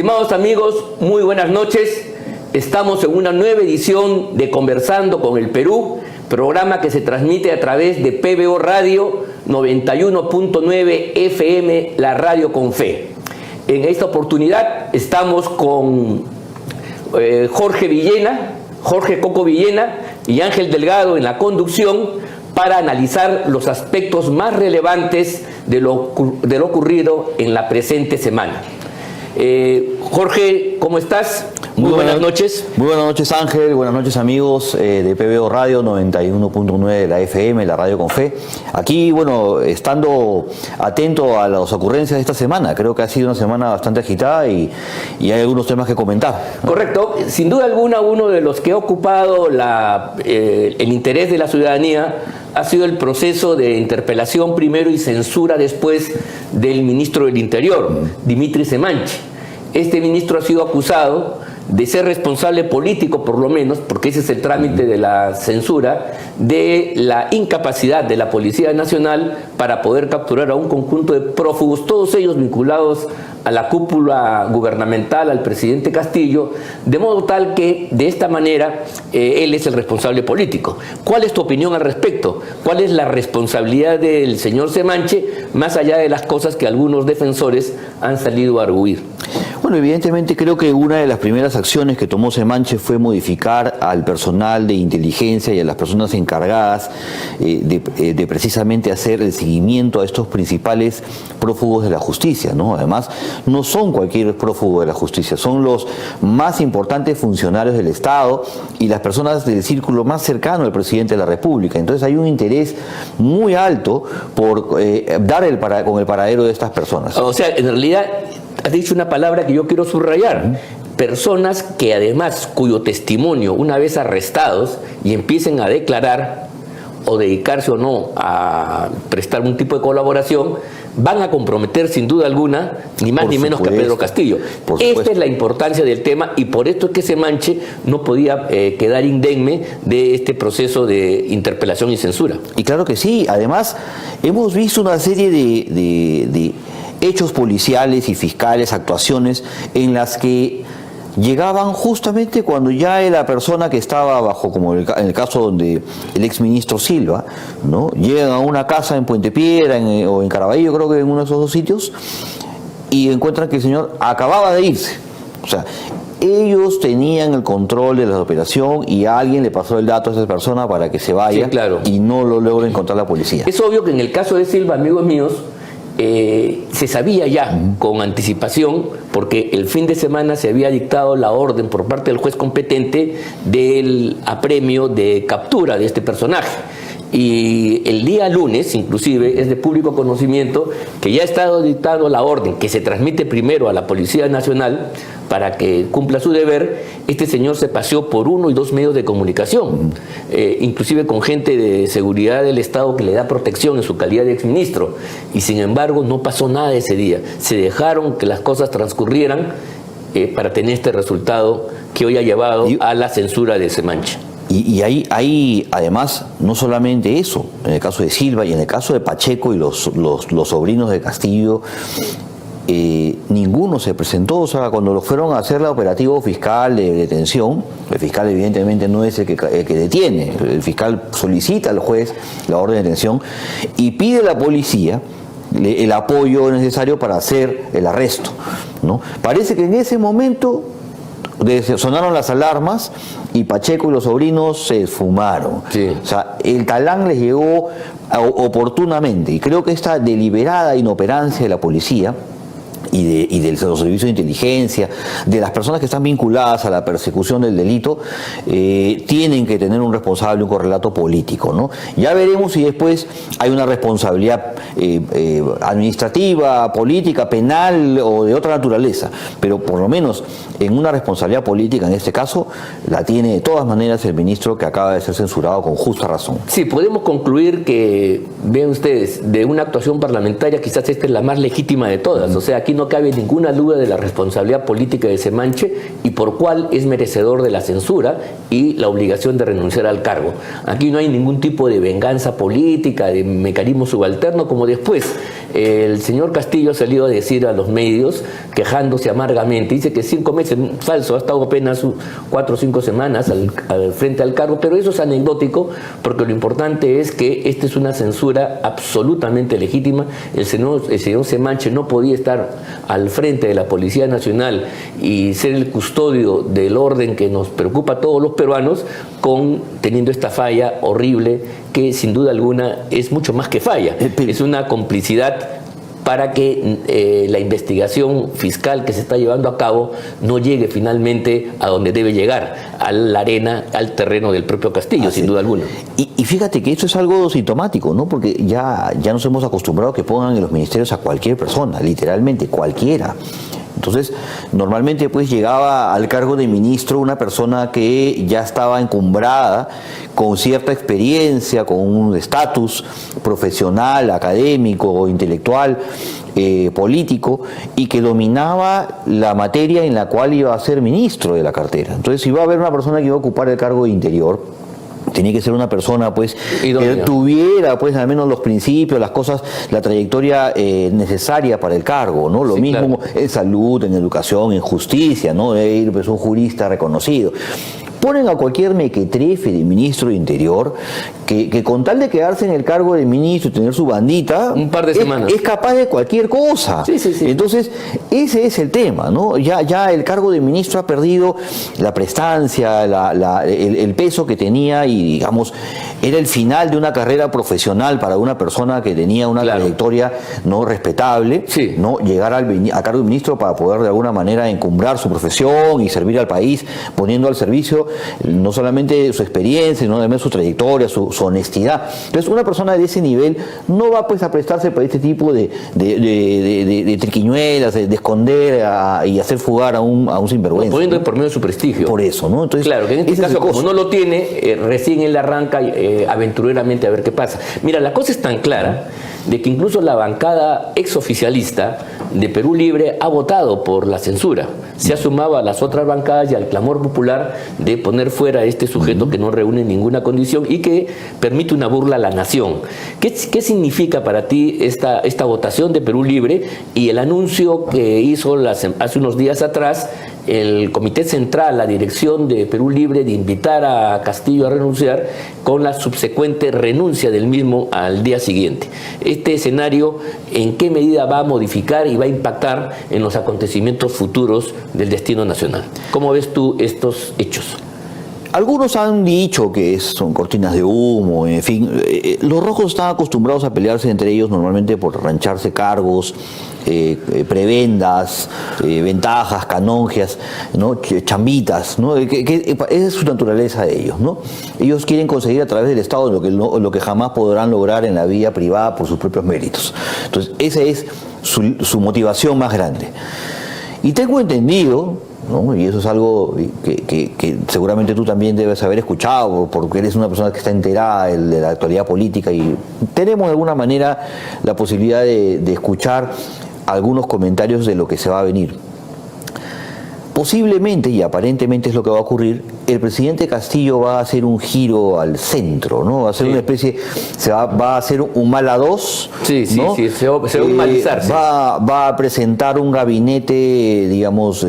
Estimados amigos, muy buenas noches. Estamos en una nueva edición de Conversando con el Perú, programa que se transmite a través de PBO Radio 91.9 FM, la radio con fe. En esta oportunidad estamos con Jorge Coco Villena y Ángel Delgado en la conducción para analizar los aspectos más relevantes de lo ocurrido en la presente semana. Jorge, ¿cómo estás? Muy buenas noches. Muy buenas noches, Ángel. Buenas noches, amigos de PBO Radio 91.9 de la FM, la radio con fe. Aquí, bueno, estando atento a las ocurrencias de esta semana. Creo que ha sido una semana bastante agitada y hay algunos temas que comentar. Correcto. Sin duda alguna, uno de los que ha ocupado el interés de la ciudadanía ha sido el proceso de interpelación primero y censura después del ministro del Interior, Dimitri Semanchi. Este ministro ha sido acusado de ser responsable político, por lo menos, porque ese es el trámite de la censura, de la incapacidad de la Policía Nacional para poder capturar a un conjunto de prófugos, todos ellos vinculados a la cúpula gubernamental, al presidente Castillo, de modo tal que de esta manera él es el responsable político. ¿Cuál es tu opinión al respecto? ¿Cuál es la responsabilidad del señor Semanchi, más allá de las cosas que algunos defensores han salido a arguir? Bueno, evidentemente creo que una de las primeras acciones que tomó Semanchi fue modificar al personal de inteligencia y a las personas encargadas de precisamente hacer el seguimiento a estos principales prófugos de la justicia, ¿no? Además, no son cualquier prófugo de la justicia, son los más importantes funcionarios del Estado y las personas del círculo más cercano al presidente de la República. Entonces hay un interés muy alto por dar con el paradero de estas personas. O sea, en realidad has dicho una palabra que yo quiero subrayar. Personas que además, cuyo testimonio, una vez arrestados y empiecen a declarar o dedicarse o no a prestar un tipo de colaboración, van a comprometer sin duda alguna, ni más ni menos que a Pedro Castillo. Esta es la importancia del tema y por esto es que Semanchi no podía quedar indemne de este proceso de interpelación y censura. Y claro que sí, además hemos visto una serie de hechos policiales y fiscales, actuaciones en las que llegaban justamente cuando ya la persona que estaba bajo, como en el caso donde el exministro Silva, ¿no? Llegan a una casa en Puente Piedra o en Caraballo, creo que en uno de esos dos sitios, y encuentran que el señor acababa de irse. O sea, ellos tenían el control de la operación y alguien le pasó el dato a esa persona para que se vaya, sí, claro, y no lo logra encontrar la policía. Es obvio que en el caso de Silva, amigos míos, se sabía ya con anticipación, porque el fin de semana se había dictado la orden por parte del juez competente del apremio de captura de este personaje. Y el día lunes, inclusive, es de público conocimiento que ya ha estado dictando la orden que se transmite primero a la Policía Nacional para que cumpla su deber. Este señor se paseó por 1 y 2 medios de comunicación, inclusive con gente de seguridad del Estado que le da protección en su calidad de exministro. Y sin embargo no pasó nada ese día. Se dejaron que las cosas transcurrieran para tener este resultado que hoy ha llevado a la censura de Semanchi. Y ahí, además, no solamente eso, en el caso de Silva y en el caso de Pacheco y los sobrinos de Castillo, ninguno se presentó. O sea, cuando lo fueron a hacer el operativo fiscal de detención, el fiscal evidentemente no es el que detiene, el fiscal solicita al juez la orden de detención y pide a la policía el apoyo necesario para hacer el arresto, ¿no? Parece que en ese momento sonaron las alarmas y Pacheco y los sobrinos se esfumaron. Sí. O sea, el talán les llegó oportunamente y creo que esta deliberada inoperancia de la policía y de los servicios de inteligencia, de las personas que están vinculadas a la persecución del delito, tienen que tener un responsable, un correlato político, ¿no? Ya veremos si después hay una responsabilidad administrativa, política, penal o de otra naturaleza, pero por lo menos en una responsabilidad política, en este caso, la tiene de todas maneras el ministro que acaba de ser censurado con justa razón. Sí, podemos concluir que, vean ustedes, de una actuación parlamentaria quizás esta es la más legítima de todas. O sea, aquí no cabe ninguna duda de la responsabilidad política de Semanche y por cuál es merecedor de la censura y la obligación de renunciar al cargo. Aquí no hay ningún tipo de venganza política, de mecanismo subalterno, como después el señor Castillo ha salido a decir a los medios, quejándose amargamente, dice que 5 meses, falso, ha estado apenas 4 o 5 semanas frente al cargo, pero eso es anecdótico, porque lo importante es que esta es una censura absolutamente legítima. El señor Semanche no podía estar al frente de la Policía Nacional y ser el custodio del orden que nos preocupa a todos los peruanos, teniendo esta falla horrible que sin duda alguna es mucho más que falla, es una complicidad para que la investigación fiscal que se está llevando a cabo no llegue finalmente a donde debe llegar, a la arena, al terreno del propio Castillo, sin duda alguna. Y fíjate que esto es algo sintomático, ¿no? Porque ya nos hemos acostumbrado a que pongan en los ministerios a cualquier persona, literalmente cualquiera. Entonces, normalmente pues llegaba al cargo de ministro una persona que ya estaba encumbrada, con cierta experiencia, con un estatus profesional, académico, intelectual, político, y que dominaba la materia en la cual iba a ser ministro de la cartera. Entonces, si iba a haber una persona que iba a ocupar el cargo de Interior, tenía que ser una persona pues que tuviera pues al menos los principios, las cosas, la trayectoria necesaria para el cargo, ¿no? Lo mismo claro, en salud, en educación, en justicia, ¿no? Debe ir pues un jurista reconocido. Ponen a cualquier mequetrefe de ministro de Interior que con tal de quedarse en el cargo de ministro y tener su bandita, un par de semanas, es capaz de cualquier cosa. Sí. Entonces, ese es el tema, ¿no? Ya el cargo de ministro ha perdido la prestancia, el peso que tenía y, digamos, era el final de una carrera profesional para una persona que tenía una trayectoria no respetable, ¿no? Llegar a cargo de ministro para poder de alguna manera encumbrar su profesión y servir al país, poniendo al servicio no solamente su experiencia, sino también su trayectoria, su honestidad. Entonces, una persona de ese nivel no va pues a prestarse para este tipo de triquiñuelas, de esconder y hacer fugar a un sinvergüenza. Poniendo por medio de su prestigio. Por eso, ¿no? Entonces, claro, que en este caso, como no lo tiene, recién él arranca aventureramente a ver qué pasa. Mira, la cosa es tan clara de que incluso la bancada exoficialista de Perú Libre ha votado por la censura. Se ha sumado a las otras bancadas y al clamor popular de poner fuera a este sujeto que no reúne ninguna condición y que permite una burla a la nación. ¿Qué significa para ti esta votación de Perú Libre y el anuncio que hizo hace unos días atrás el Comité Central, la dirección de Perú Libre, de invitar a Castillo a renunciar con la subsecuente renuncia del mismo al día siguiente? Este escenario, ¿en qué medida va a modificar y va a impactar en los acontecimientos futuros del destino nacional? ¿Cómo ves tú estos hechos? Algunos han dicho que son cortinas de humo, en fin. Los rojos están acostumbrados a pelearse entre ellos normalmente por rancharse cargos, prebendas, ventajas, canongias, ¿no? Chambitas, ¿no? Esa es su naturaleza de ellos, ¿no? Ellos quieren conseguir a través del Estado lo que jamás podrán lograr en la vía privada por sus propios méritos. Entonces, esa es su motivación más grande. Y tengo entendido, ¿no? Y eso es algo que seguramente tú también debes haber escuchado, porque eres una persona que está enterada de la actualidad política y tenemos de alguna manera la posibilidad de escuchar algunos comentarios de lo que se va a venir. Posiblemente, y aparentemente es lo que va a ocurrir, el presidente Castillo va a hacer un giro al centro, ¿no? Va a hacer una especie, va a hacer un mala dos, ¿no? Se va a humanizarse. Va a presentar un gabinete, digamos,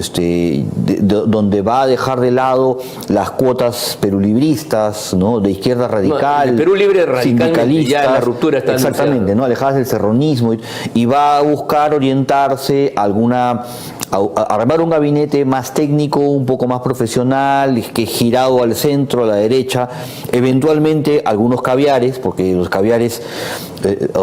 donde va a dejar de lado las cuotas perulibristas, ¿no? De izquierda radical, no, Perú Libre sindicalistas, ya la ruptura está exactamente, anunciada, ¿no? Alejadas del serronismo, y va a buscar orientarse a armar un gabinete más técnico, un poco más profesional, que girado al centro, a la derecha, eventualmente algunos caviares, porque los caviares,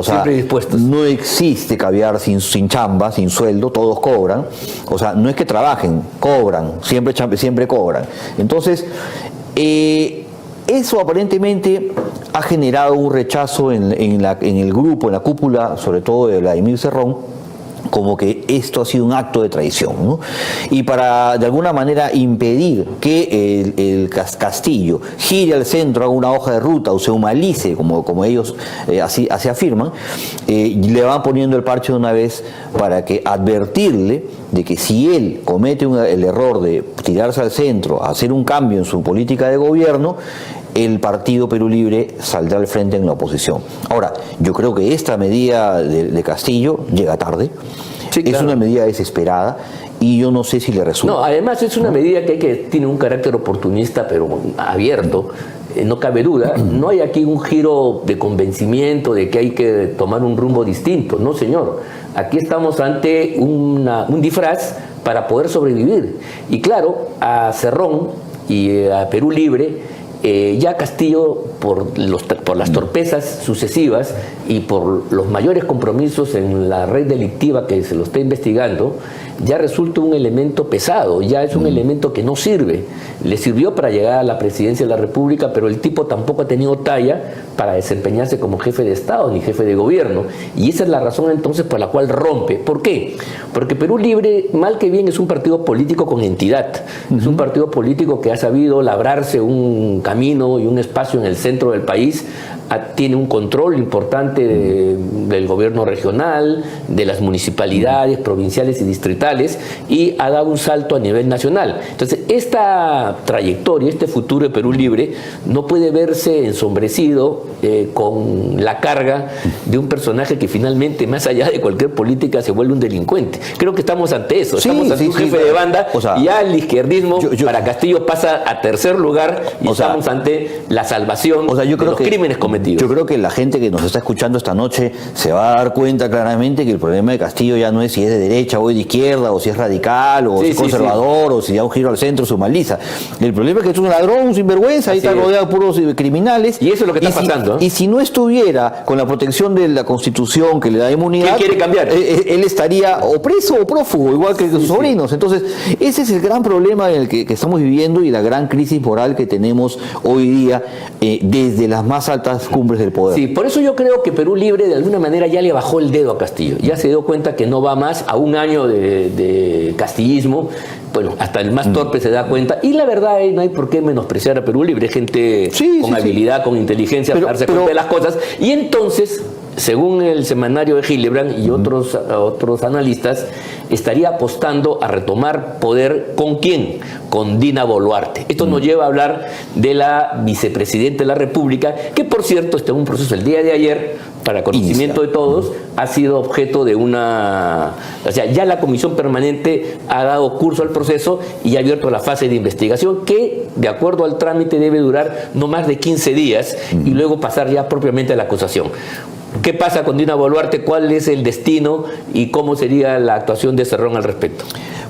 siempre dispuestos. No existe caviar sin chamba, sin sueldo, todos cobran, o sea, no es que trabajen, cobran, siempre cobran. Entonces, eso aparentemente ha generado un rechazo en el grupo, en la cúpula, sobre todo de Vladimir Cerrón, como que esto ha sido un acto de traición, ¿no? Y para de alguna manera impedir que el Castillo gire al centro, haga una hoja de ruta o se humanice, como ellos así afirman, le van poniendo el parche de una vez para que advertirle de que si él comete el error de tirarse al centro, hacer un cambio en su política de gobierno, el Partido Perú Libre saldrá al frente en la oposición. Ahora, yo creo que esta medida de Castillo llega tarde, sí, claro. Es una medida desesperada y yo no sé si le resulta. No, además es una medida que tiene un carácter oportunista, pero abierto. No cabe duda, no hay aquí un giro de convencimiento de que hay que tomar un rumbo distinto, no señor. Aquí estamos ante un disfraz para poder sobrevivir. Y claro, a Cerrón y a Perú Libre, ya Castillo, por las torpezas sucesivas y por los mayores compromisos en la red delictiva que se lo está investigando, ya resulta un elemento pesado, ya es un elemento que no sirve. Le sirvió para llegar a la presidencia de la República, pero el tipo tampoco ha tenido talla para desempeñarse como jefe de Estado ni jefe de gobierno. Y esa es la razón entonces por la cual rompe. ¿Por qué? Porque Perú Libre, mal que bien, es un partido político con entidad. Es un partido político que ha sabido labrarse un camino y un espacio en el centro del país. Tiene un control importante del gobierno regional, de las municipalidades, provinciales y distritales, y ha dado un salto a nivel nacional. Entonces, esta trayectoria, este futuro de Perú Libre, no puede verse ensombrecido con la carga de un personaje que finalmente, más allá de cualquier política, se vuelve un delincuente. Creo que estamos ante eso, estamos ante un jefe de banda, o sea, y ya el izquierdismo para Castillo pasa a tercer lugar y estamos ante la salvación de los crímenes cometidos. Yo creo que la gente que nos está escuchando esta noche se va a dar cuenta claramente que el problema de Castillo ya no es si es de derecha o de izquierda, o si es radical, o si es conservador, o si da un giro al centro, se humaniza. El problema es que es un ladrón, un sinvergüenza, ahí está rodeado de puros criminales. Y eso es lo que está pasando. Y si no estuviera con la protección de la Constitución que le da inmunidad, ¿quién quiere cambiar? Él estaría o preso o prófugo, igual que sus sobrinos. Entonces, ese es el gran problema en el que estamos viviendo y la gran crisis moral que tenemos hoy día desde las más altas cumbres del poder. Sí, por eso yo creo que Perú Libre de alguna manera ya le bajó el dedo a Castillo, ya se dio cuenta que no va más a un año de castillismo. Bueno, hasta el más torpe se da cuenta, y la verdad no hay por qué menospreciar a Perú Libre, hay gente con habilidad, con inteligencia para darse cuenta de las cosas, y entonces, según el semanario de Hildebrand y otros analistas, estaría apostando a retomar poder. ¿Con quién? Con Dina Boluarte. Esto nos lleva a hablar de la vicepresidenta de la República, que por cierto está en un proceso el día de ayer, para conocimiento de todos, ha sido objeto de o sea, ya la Comisión Permanente ha dado curso al proceso y ha abierto la fase de investigación que, de acuerdo al trámite, debe durar no más de 15 días y luego pasar ya propiamente a la acusación. ¿Qué pasa con Dina Boluarte? ¿Cuál es el destino y cómo sería la actuación de Cerrón al respecto?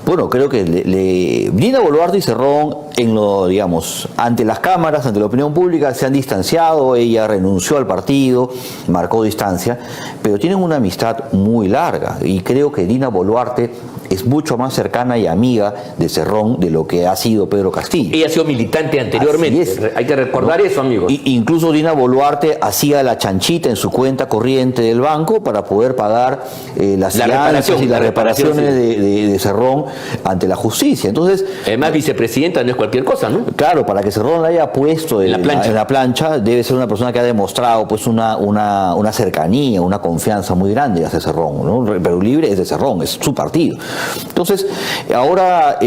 Bueno, creo que Dina Boluarte y Cerrón, ante las cámaras, ante la opinión pública, se han distanciado. Ella renunció al partido, marcó distancia, pero tienen una amistad muy larga y creo que Dina Boluarte es mucho más cercana y amiga de Cerrón de lo que ha sido Pedro Castillo. Ella ha sido militante anteriormente, hay que recordar eso, amigos. Incluso Dina Boluarte hacía la chanchita en su cuenta corriente del banco para poder pagar las fianzas y las reparaciones de Cerrón ante la justicia. Entonces, además, vicepresidenta no es cualquier cosa, ¿no? Claro, para que Cerrón la haya puesto en la plancha, debe ser una persona que ha demostrado pues una cercanía, una confianza muy grande hacia Cerrón, ¿no? Perú Libre es de Cerrón, es su partido. Entonces, ahora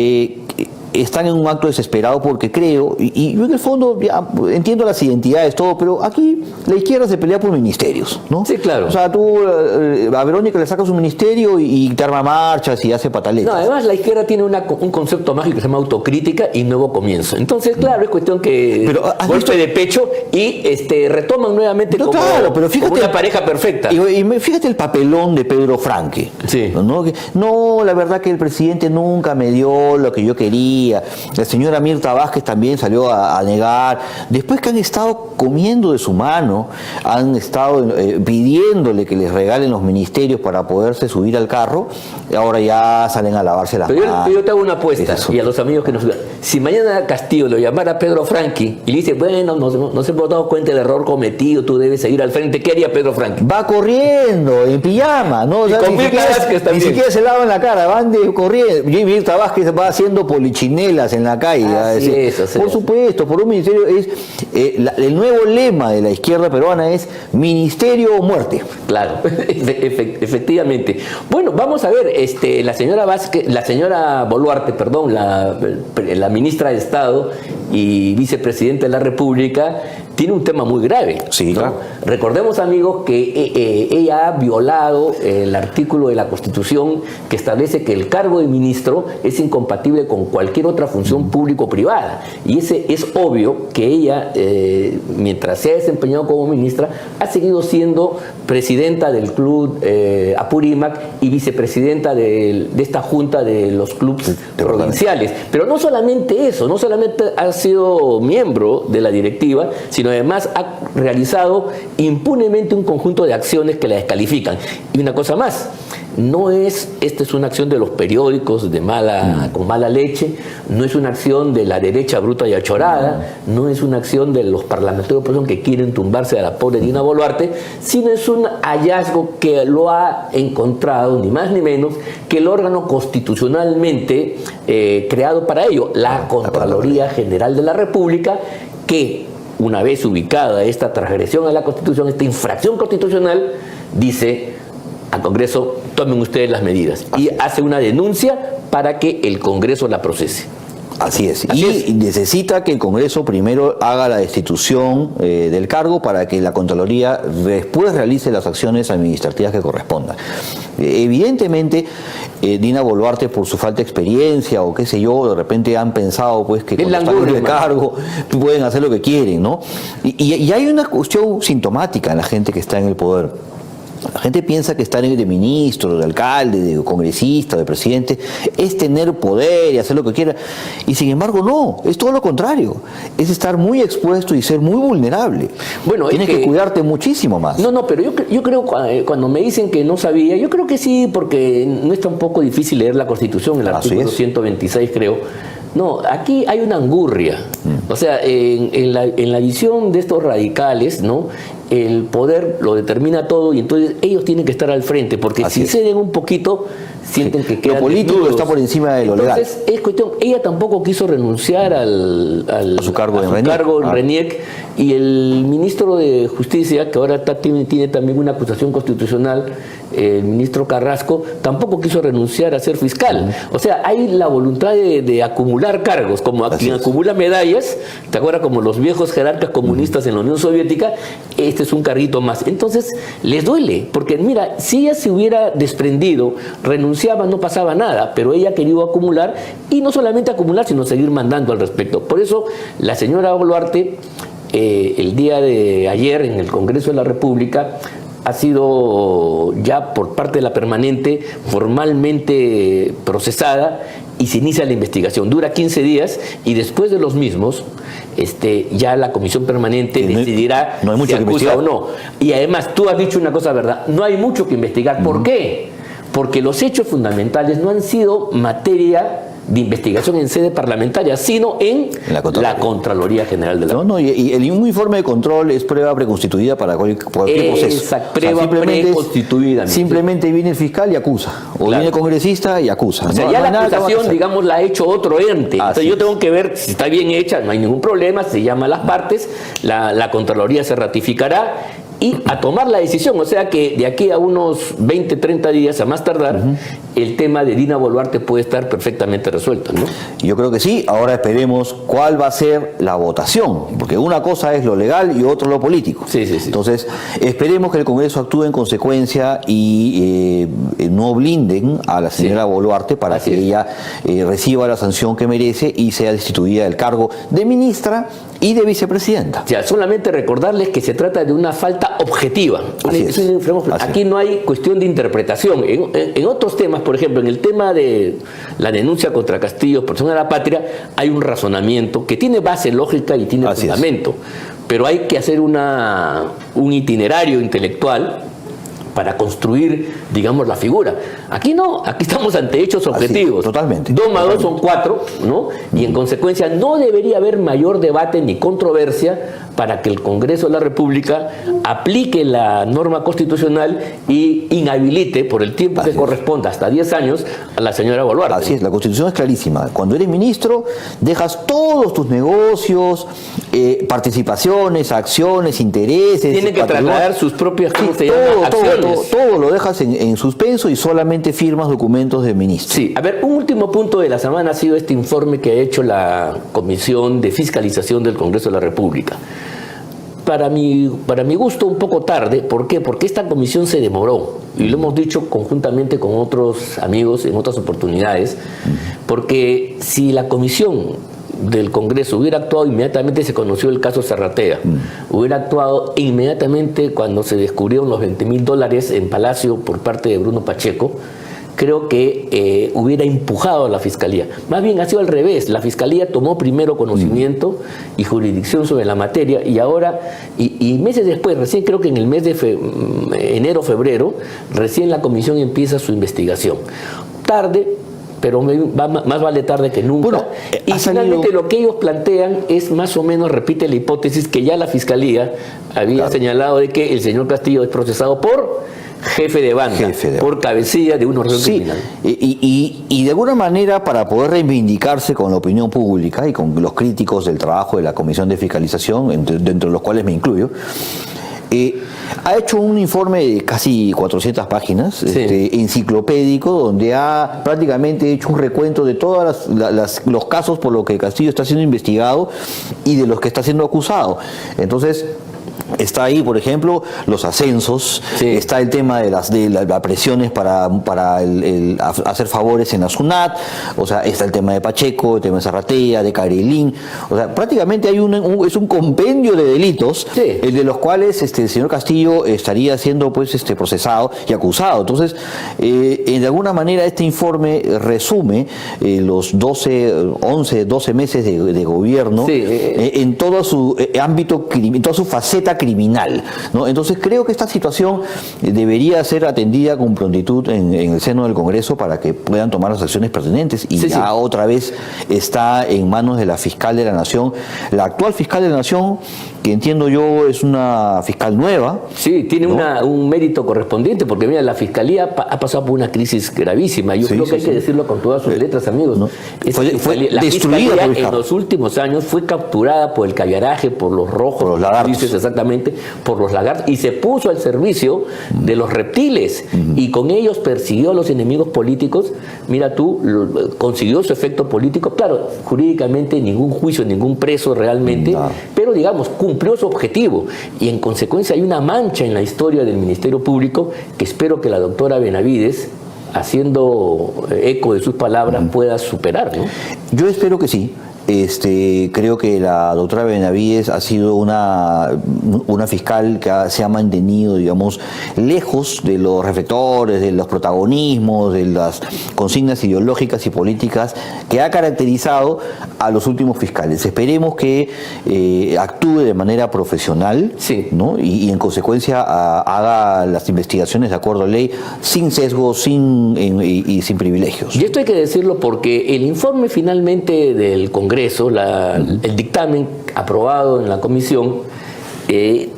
están en un acto desesperado porque creo, y yo en el fondo ya entiendo las identidades, todo, pero aquí la izquierda se pelea por ministerios, ¿no? Sí, claro. O sea, tú a Verónica le sacas un ministerio y te arma marchas y hace pataletas. No, además la izquierda tiene un concepto mágico que se llama autocrítica y nuevo comienzo. Entonces, claro, es cuestión que golpe de pecho y retoman nuevamente como una pareja perfecta. Y fíjate el papelón de Pedro Franque. Sí. No, la verdad que el presidente nunca me dio lo que yo quería. La señora Mirta Vázquez también salió a negar. Después que han estado comiendo de su mano, han estado pidiéndole que les regalen los ministerios para poderse subir al carro, ahora ya salen a lavarse las manos. Pero yo te hago una apuesta, y a los amigos que nos si mañana Castillo lo llamara a Pedro Franqui y le dice, bueno, nos hemos dado cuenta del error cometido, tú debes seguir al frente, ¿qué haría Pedro Franqui? Va corriendo, en pijama, ¿no? O sea, con Mirta Vázquez también. Ni siquiera se lavan la cara, van corriendo. Y Mirta Vázquez va haciendo polichinelas en la calle. Por supuesto, por un ministerio es... el nuevo lema de la izquierda peruana es ministerio o muerte. Claro, efectivamente. Bueno, vamos a ver, la señora Vázquez, la señora Boluarte, perdón, la ministra de Estado y vicepresidenta de la República, tiene un tema muy grave. Sí, ¿no? claro. Recordemos, amigos, que ella ha violado el artículo de la Constitución que establece que el cargo de ministro es incompatible con cualquier otra función público-privada. Y ese es obvio que ella, mientras se ha desempeñado como ministra, ha seguido siendo presidenta del club Apurímac y vicepresidenta de esta junta de los clubes provinciales. Pero no solamente eso, no solamente ha sido miembro de la directiva, sino además ha realizado impunemente un conjunto de acciones que la descalifican. Y una cosa más, esta es una acción de los periódicos con mala leche, no es una acción de la derecha bruta y achorada, no es una acción de los parlamentarios que quieren tumbarse a la pobre Dina Boluarte, sino es un hallazgo que lo ha encontrado, ni más ni menos, que el órgano constitucionalmente creado para ello, la Contraloría General de la República, que una vez ubicada esta transgresión a la Constitución, esta infracción constitucional, dice al Congreso, tomen ustedes las medidas. Y hace una denuncia para que el Congreso la procese. Así es. Y necesita que el Congreso primero haga la destitución del cargo para que la Contraloría después realice las acciones administrativas que correspondan. Evidentemente, Dina Boluarte, por su falta de experiencia o qué sé yo, de repente han pensado pues que con el cargo pueden hacer lo que quieren, ¿no? Y hay una cuestión sintomática en la gente que está en el poder. La gente piensa que estar de ministro, de alcalde, de congresista, de presidente, es tener poder y hacer lo que quiera. Y sin embargo, no, es todo lo contrario. Es estar muy expuesto y ser muy vulnerable. Bueno, tienes que cuidarte muchísimo más. No, pero yo creo, cuando me dicen que no sabía, yo creo que sí, porque no es tampoco difícil leer la Constitución, el artículo 126, creo. No, aquí hay una angurria. O sea, en la visión de estos radicales, ¿no? El poder lo determina todo y entonces ellos tienen que estar al frente, porque si ceden un poquito, sienten que quedan lo político desnudos. Está por encima de lo legal. Entonces, es cuestión, ella tampoco quiso renunciar a su cargo en RENIEC, y el ministro de Justicia, que ahora tiene también una acusación constitucional, el ministro Carrasco, tampoco quiso renunciar a ser fiscal. O sea, hay la voluntad de acumular cargos, como quien acumula medallas, ¿te acuerdas? Como los viejos jerarcas comunistas en la Unión Soviética, este es un carguito más. Entonces, les duele, porque mira, si ella se hubiera desprendido, renunciaba, no pasaba nada, pero ella ha querido acumular, y no solamente acumular, sino seguir mandando al respecto. Por eso, la señora Boluarte, el día de ayer en el Congreso de la República, ha sido ya por parte de la permanente formalmente procesada y se inicia la investigación. Dura 15 días y después de los mismos ya la comisión permanente decidirá si acusa o no. Y además, tú has dicho una cosa, ¿verdad? No hay mucho que investigar. ¿Por qué? Porque los hechos fundamentales no han sido materia de investigación en sede parlamentaria, sino en la Contraloría General de la República. Y un informe de control es prueba preconstituida para cualquier proceso. Exacto, prueba preconstituida. Simplemente viene el fiscal y acusa, o viene el congresista y acusa. O sea, ya la acusación, digamos, la ha hecho otro ente. Entonces yo tengo que ver si está bien hecha, no hay ningún problema, se llama a las partes, la Contraloría se ratificará y a tomar la decisión. O sea que de aquí a unos 20, 30 días, a más tardar, el tema de Dina Boluarte puede estar perfectamente resuelto, ¿no? Yo creo que sí. Ahora esperemos cuál va a ser la votación, porque una cosa es lo legal y otra lo político. Sí. Entonces, esperemos que el Congreso actúe en consecuencia y no blinden a la señora Boluarte para que ella reciba la sanción que merece y sea destituida del cargo de ministra y de vicepresidenta. O sea, solamente recordarles que se trata de una falta objetiva. Aquí no hay cuestión de interpretación. En otros temas, por ejemplo, en el tema de la denuncia contra Castillo, por persona de la patria, hay un razonamiento que tiene base lógica y tiene fundamento. Pero hay que hacer un itinerario intelectual para construir, digamos, la figura. Aquí no, aquí estamos ante hechos objetivos. Así, totalmente. 2 más 2 son 4, ¿no? Y en consecuencia no debería haber mayor debate ni controversia para que el Congreso de la República aplique la norma constitucional y inhabilite por el tiempo que corresponda, hasta 10 años, a la señora Boluarte. Así es, la Constitución es clarísima. Cuando eres ministro, dejas todos tus negocios, participaciones, acciones, intereses. Tiene que trasladar sus propias, ¿cómo se llama? Acciones. Todo lo dejas en suspenso y solamente firmas documentos de ministro. Sí, a ver, un último punto de la semana ha sido este informe que ha hecho la Comisión de Fiscalización del Congreso de la República. Para mi gusto, un poco tarde. ¿Por qué? Porque esta comisión se demoró, y lo hemos dicho conjuntamente con otros amigos en otras oportunidades, porque si la comisión del Congreso hubiera actuado inmediatamente, se conoció el caso Serratea, hubiera actuado inmediatamente cuando se descubrieron los $20.000 en Palacio por parte de Bruno Pacheco, creo que hubiera empujado a la Fiscalía. Más bien ha sido al revés. La Fiscalía tomó primero conocimiento y jurisdicción sobre la materia, y ahora, y meses después, recién creo que en el mes de enero, febrero, recién la comisión empieza su investigación. Tarde, pero más vale tarde que nunca. Bueno, y finalmente lo que ellos plantean es más o menos, repite la hipótesis que ya la Fiscalía había señalado, de que el señor Castillo es procesado por jefe de banda, por cabecilla de una organización criminal. Y de alguna manera, para poder reivindicarse con la opinión pública y con los críticos del trabajo de la Comisión de Fiscalización, dentro de los cuales me incluyo, ha hecho un informe de casi 400 páginas, enciclopédico, donde ha prácticamente hecho un recuento de todos los casos por los que Castillo está siendo investigado y de los que está siendo acusado. Entonces, está ahí, por ejemplo, los ascensos, está el tema de las presiones para hacer favores en la SUNAT, o sea, está el tema de Pacheco, el tema de Serratea, de Carelín, o sea, prácticamente hay es un compendio de delitos, el de los cuales el señor Castillo estaría siendo procesado y acusado. Entonces, de alguna manera este informe resume los 12 meses de gobierno en todo su ámbito, en toda su faceta criminal, ¿no? Entonces creo que esta situación debería ser atendida con prontitud en el seno del Congreso para que puedan tomar las acciones pertinentes, y otra vez está en manos de la fiscal de la Nación, la actual fiscal de la Nación, que entiendo yo es una fiscal nueva. Sí, tiene un mérito correspondiente, porque mira, la Fiscalía ha pasado por una crisis gravísima. Yo creo que hay que decirlo con todas sus letras, amigos, ¿no? Fue la destruida Fiscalía en los últimos años fue capturada por el caviaraje, por los rojos, por los lagartos. Dices exactamente, por los lagartos, y se puso al servicio de los reptiles, y con ellos persiguió a los enemigos políticos. Mira tú, consiguió su efecto político. Claro, jurídicamente ningún juicio, ningún preso realmente, pero digamos, cumplió su objetivo, y en consecuencia hay una mancha en la historia del Ministerio Público que espero que la doctora Benavides, haciendo eco de sus palabras, pueda superar, ¿no? Yo espero que sí. Creo que la doctora Benavides ha sido una fiscal que se ha mantenido, digamos, lejos de los reflectores, de los protagonismos, de las consignas ideológicas y políticas que ha caracterizado a los últimos fiscales. Esperemos que actúe de manera profesional, ¿no? Y en consecuencia haga las investigaciones de acuerdo a ley, sin sesgos y sin privilegios. Y esto hay que decirlo porque el informe finalmente del Congreso, el dictamen aprobado en la comisión,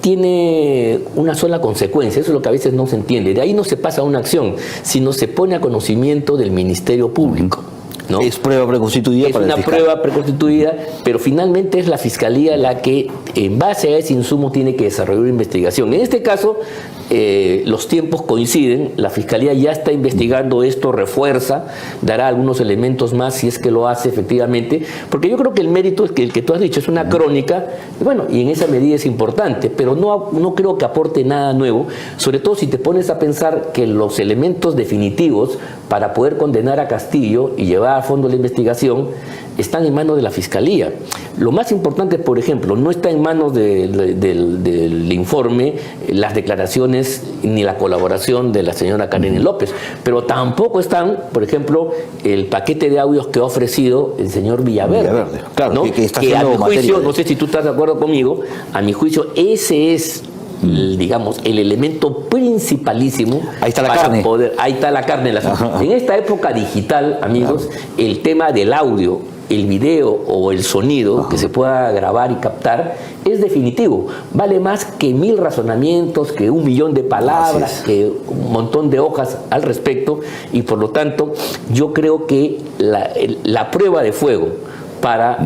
tiene una sola consecuencia. Eso es lo que a veces no se entiende. De ahí no se pasa a una acción, sino se pone a conocimiento del Ministerio Público, ¿no? Es prueba preconstituida. Es una prueba preconstituida, pero finalmente es la Fiscalía la que, en base a ese insumo, tiene que desarrollar una investigación. En este caso, los tiempos coinciden, la Fiscalía ya está investigando esto, refuerza, dará algunos elementos más si es que lo hace efectivamente, porque yo creo que el mérito es que el que tú has dicho es una crónica, y en esa medida es importante, pero no creo que aporte nada nuevo, sobre todo si te pones a pensar que los elementos definitivos para poder condenar a Castillo y llevar a fondo la investigación están en manos de la Fiscalía. Lo más importante, por ejemplo, no está en manos del informe las declaraciones ni la colaboración de la señora Karen López, pero tampoco están, por ejemplo, el paquete de audios que ha ofrecido el señor Villaverde, claro, ¿no? que está que a mi juicio, materia. no sé si tú estás de acuerdo conmigo, a mi juicio ese es digamos, el elemento principalísimo. Ahí está la para carne. Ahí está la carne del asunto. En esta época digital, amigos, el tema del audio, el video o el sonido que se pueda grabar y captar es definitivo. Vale más que 1000 razonamientos, que 1 millón de palabras, que un montón de hojas al respecto, y por lo tanto yo creo que la prueba de fuego para,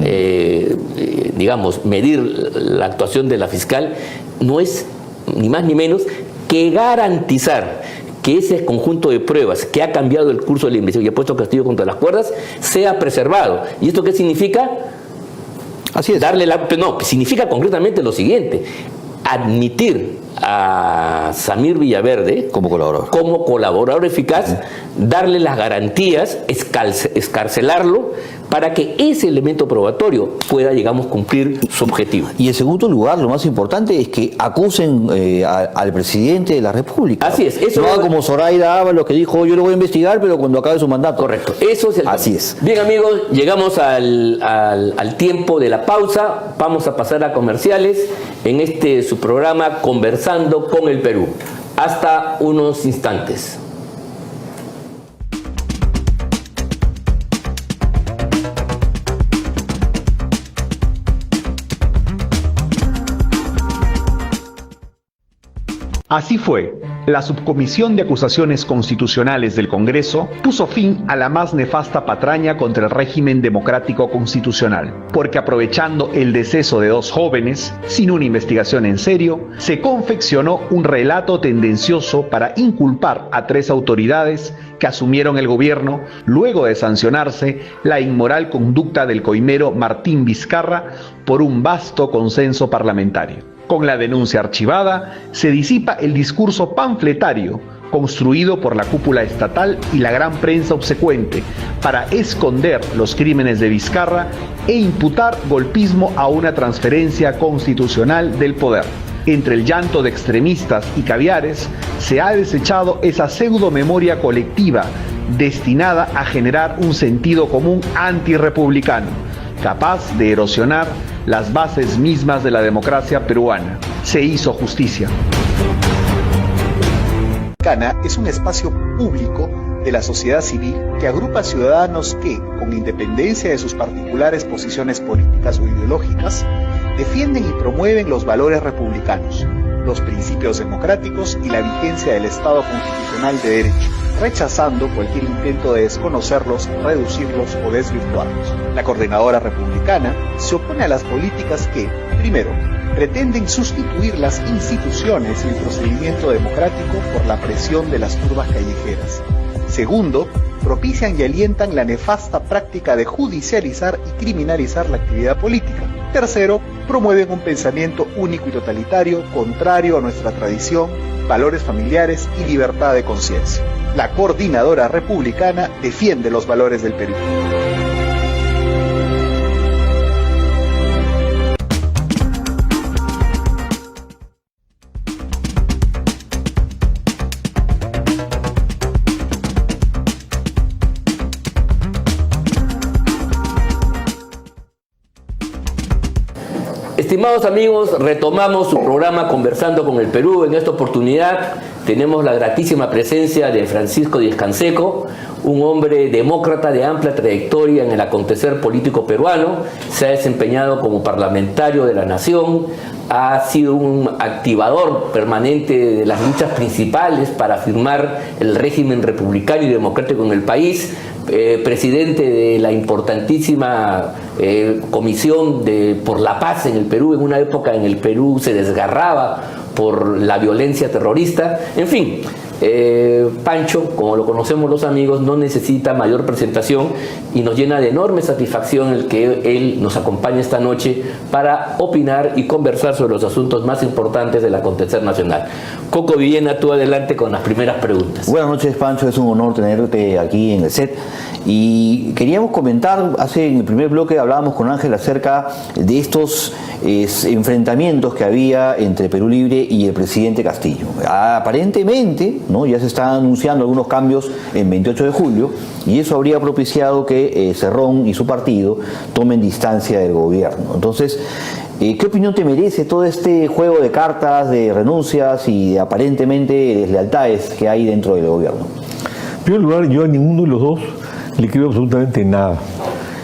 digamos, medir la actuación de la fiscal no es ni más ni menos que garantizar que ese conjunto de pruebas que ha cambiado el curso de la investigación y ha puesto a Castillo contra las cuerdas sea preservado. ¿Y esto qué significa? Así es. Significa concretamente lo siguiente: admitir a Samir Villaverde como colaborador eficaz, darle las garantías, escarcelarlo, para que ese elemento probatorio pueda, digamos, cumplir su objetivo. Y en segundo lugar, lo más importante es que acusen al presidente de la República. Así es. Eso no como Zoraida Ábalos, que dijo, yo lo voy a investigar, pero cuando acabe su mandato. Correcto. Eso es el Así es. Bien, amigos, llegamos al tiempo de la pausa. Vamos a pasar a comerciales en su programa Conversando con el Perú. Hasta unos instantes. Así fue. La Subcomisión de Acusaciones Constitucionales del Congreso puso fin a la más nefasta patraña contra el régimen democrático constitucional, porque aprovechando el deceso de 2 jóvenes, sin una investigación en serio, se confeccionó un relato tendencioso para inculpar a 3 autoridades que asumieron el gobierno luego de sancionarse la inmoral conducta del coimero Martín Vizcarra por un vasto consenso parlamentario. Con la denuncia archivada, se disipa el discurso panfletario construido por la cúpula estatal y la gran prensa obsecuente para esconder los crímenes de Vizcarra e imputar golpismo a una transferencia constitucional del poder. Entre el llanto de extremistas y caviares, se ha desechado esa pseudo-memoria colectiva destinada a generar un sentido común antirrepublicano, capaz de erosionar las bases mismas de la democracia peruana. Se hizo justicia. Cana es un espacio público de la sociedad civil que agrupa ciudadanos que, con independencia de sus particulares posiciones políticas o ideológicas, defienden y promueven los valores republicanos, los principios democráticos y la vigencia del Estado constitucional de derecho, rechazando cualquier intento de desconocerlos, reducirlos o desvirtuarlos. La Coordinadora Republicana se opone a las políticas que, primero, pretenden sustituir las instituciones y el procedimiento democrático por la presión de las turbas callejeras. Segundo, propician y alientan la nefasta práctica de judicializar y criminalizar la actividad política. Tercero, promueven un pensamiento único y totalitario, contrario a nuestra tradición, valores familiares y libertad de conciencia. La Coordinadora Republicana defiende los valores del Perú. Estimados amigos, retomamos su programa Conversando con el Perú. En esta oportunidad tenemos la gratísima presencia de Francisco Díez-Canseco, un hombre demócrata de amplia trayectoria en el acontecer político peruano. Se ha desempeñado como parlamentario de la Nación, ha sido un activador permanente de las luchas principales para afirmar el régimen republicano y democrático en el país, presidente de la importantísima Comisión por la Paz en el Perú, en una época en el Perú se desgarraba por la violencia terrorista. En fin, Pancho, como lo conocemos los amigos, no necesita mayor presentación y nos llena de enorme satisfacción el que él nos acompañe esta noche para opinar y conversar sobre los asuntos más importantes del acontecer nacional. Coco Villena, tú adelante con las primeras preguntas. Buenas noches, Pancho, es un honor tenerte aquí en el set. Y queríamos comentar, en el primer bloque hablábamos con Ángel acerca de estos enfrentamientos que había entre Perú Libre y el presidente Castillo. Aparentemente, ¿no?, ya se están anunciando algunos cambios en 28 de julio y eso habría propiciado que Cerrón y su partido tomen distancia del gobierno. Entonces, ¿Qué opinión te merece todo este juego de cartas, de renuncias y de aparentemente deslealtades que hay dentro del gobierno? En primer lugar, yo a ninguno de los dos le creo absolutamente nada.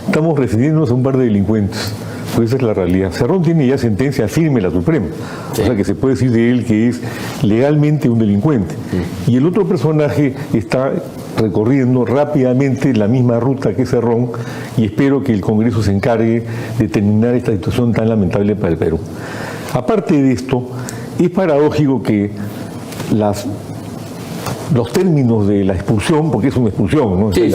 Estamos refiriéndonos a un par de delincuentes. Pues esa es la realidad. Cerrón tiene ya sentencia firme en la Suprema. Sí. O sea que se puede decir de él que es legalmente un delincuente. Sí. Y el otro personaje está recorriendo rápidamente la misma ruta que Cerrón, y espero que el Congreso se encargue de terminar esta situación tan lamentable para el Perú. Aparte de esto, es paradójico que los términos de la expulsión, porque es una expulsión, ¿no? Sí,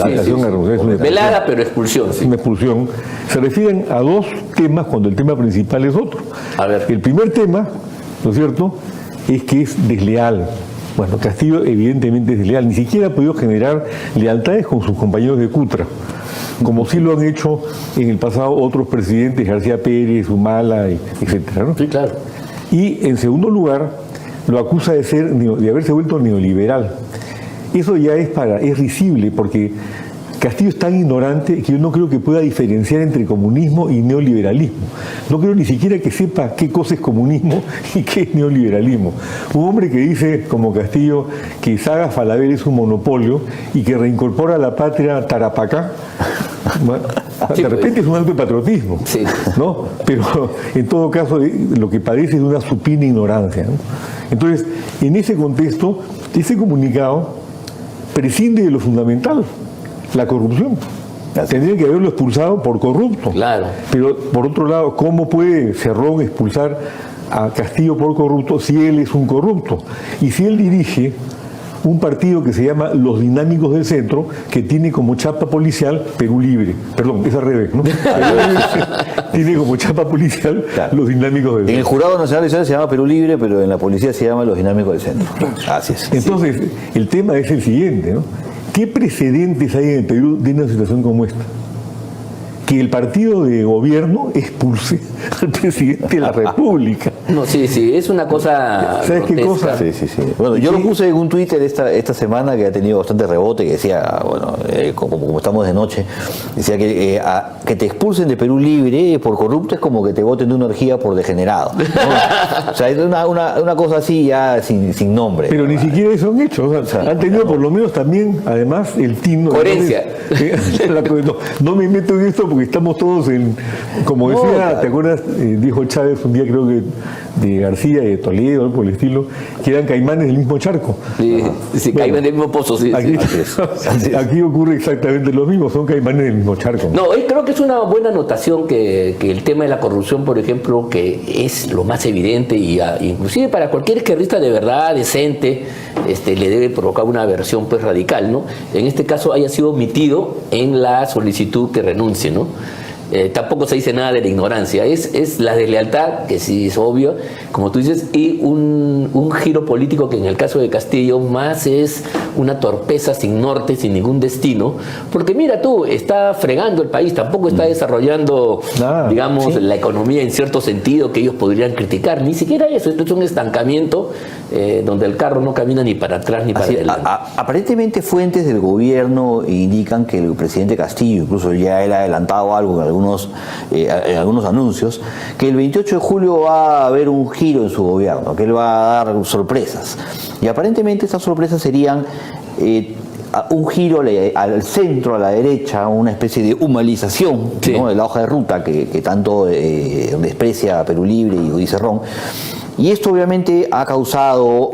velada, pero expulsión. Sí. Una expulsión. Se refieren a dos temas cuando el tema principal es otro. A ver. El primer tema, ¿no es cierto?, es que es desleal. Bueno, Castillo evidentemente es desleal. Ni siquiera ha podido generar lealtades con sus compañeros de Cutra, como sí lo han hecho en el pasado otros presidentes, García Pérez, Humala, etcétera, ¿no? Sí, claro. Y en segundo lugar, lo acusa de haberse vuelto neoliberal. Eso ya es risible, porque Castillo es tan ignorante que yo no creo que pueda diferenciar entre comunismo y neoliberalismo. No creo ni siquiera que sepa qué cosa es comunismo y qué es neoliberalismo. Un hombre que dice, como Castillo, que Saga Falabella es un monopolio y que reincorpora a la patria Tarapacá, bueno, de repente es un acto de patriotismo, sí, ¿no? Pero en todo caso lo que padece es de una supina ignorancia, ¿no? Entonces, en ese contexto, ese comunicado prescinde de lo fundamental, la corrupción. Tendría que haberlo expulsado por corrupto. Claro. Pero, por otro lado, ¿cómo puede Cerrón expulsar a Castillo por corrupto si él es un corrupto? Y si él dirige un partido que se llama Los Dinámicos del Centro, que tiene como chapa policial Perú Libre. Perdón, es al revés, ¿no? Tiene como chapa policial, claro, Los Dinámicos del Centro. En el Jurado Nacional Electoral se llama Perú Libre, pero en la policía se llama Los Dinámicos del Centro. Así es. Entonces, sí, el tema es el siguiente, ¿no? ¿Qué precedentes hay en el Perú de una situación como esta? Que el partido de gobierno expulse al presidente de la República. No, sí, es una cosa. ¿Sabes qué cosa? Sí. Bueno, yo lo puse en un Twitter esta semana que ha tenido bastante rebote, que decía, bueno, como estamos de noche, decía que te expulsen de Perú Libre por corrupto es como que te voten de una orgía por degenerado, ¿no? O sea, es una cosa así ya sin nombre. Pero ni siquiera eso han hecho. O sea, han tenido por lo menos también, además, el tino. Coherencia. No me meto en esto porque estamos todos en, como decía, claro, ¿te acuerdas? Dijo Chávez un día, creo que de García y de Toledo, algo por el estilo, que eran caimanes del mismo charco. Sí, caimanes del mismo pozo, sí. Aquí ocurre exactamente lo mismo, son caimanes del mismo charco. No, creo que es una buena anotación que el tema de la corrupción, por ejemplo, que es lo más evidente y inclusive para cualquier izquierdista de verdad, decente, le debe provocar una aversión pues radical, ¿no? En este caso haya sido omitido en la solicitud que renuncie, ¿no? Tampoco se dice nada de la ignorancia, es la deslealtad, que sí es obvio, como tú dices, y un giro político que en el caso de Castillo más es una torpeza sin norte, sin ningún destino, porque mira tú, está fregando el país, tampoco está desarrollando, digamos, ¿sí?, la economía en cierto sentido que ellos podrían criticar, ni siquiera eso, esto es un estancamiento donde el carro no camina ni para atrás ni para adelante. Aparentemente fuentes del gobierno indican que el presidente Castillo, incluso ya él ha adelantado algo en algunos anuncios, que el 28 de julio va a haber un giro en su gobierno, que él va a dar sorpresas. Y aparentemente estas sorpresas serían un giro al centro, a la derecha, una especie de humanización, sí, ¿no?, de la hoja de ruta que tanto desprecia Perú Libre y Cerrón. Y esto obviamente ha causado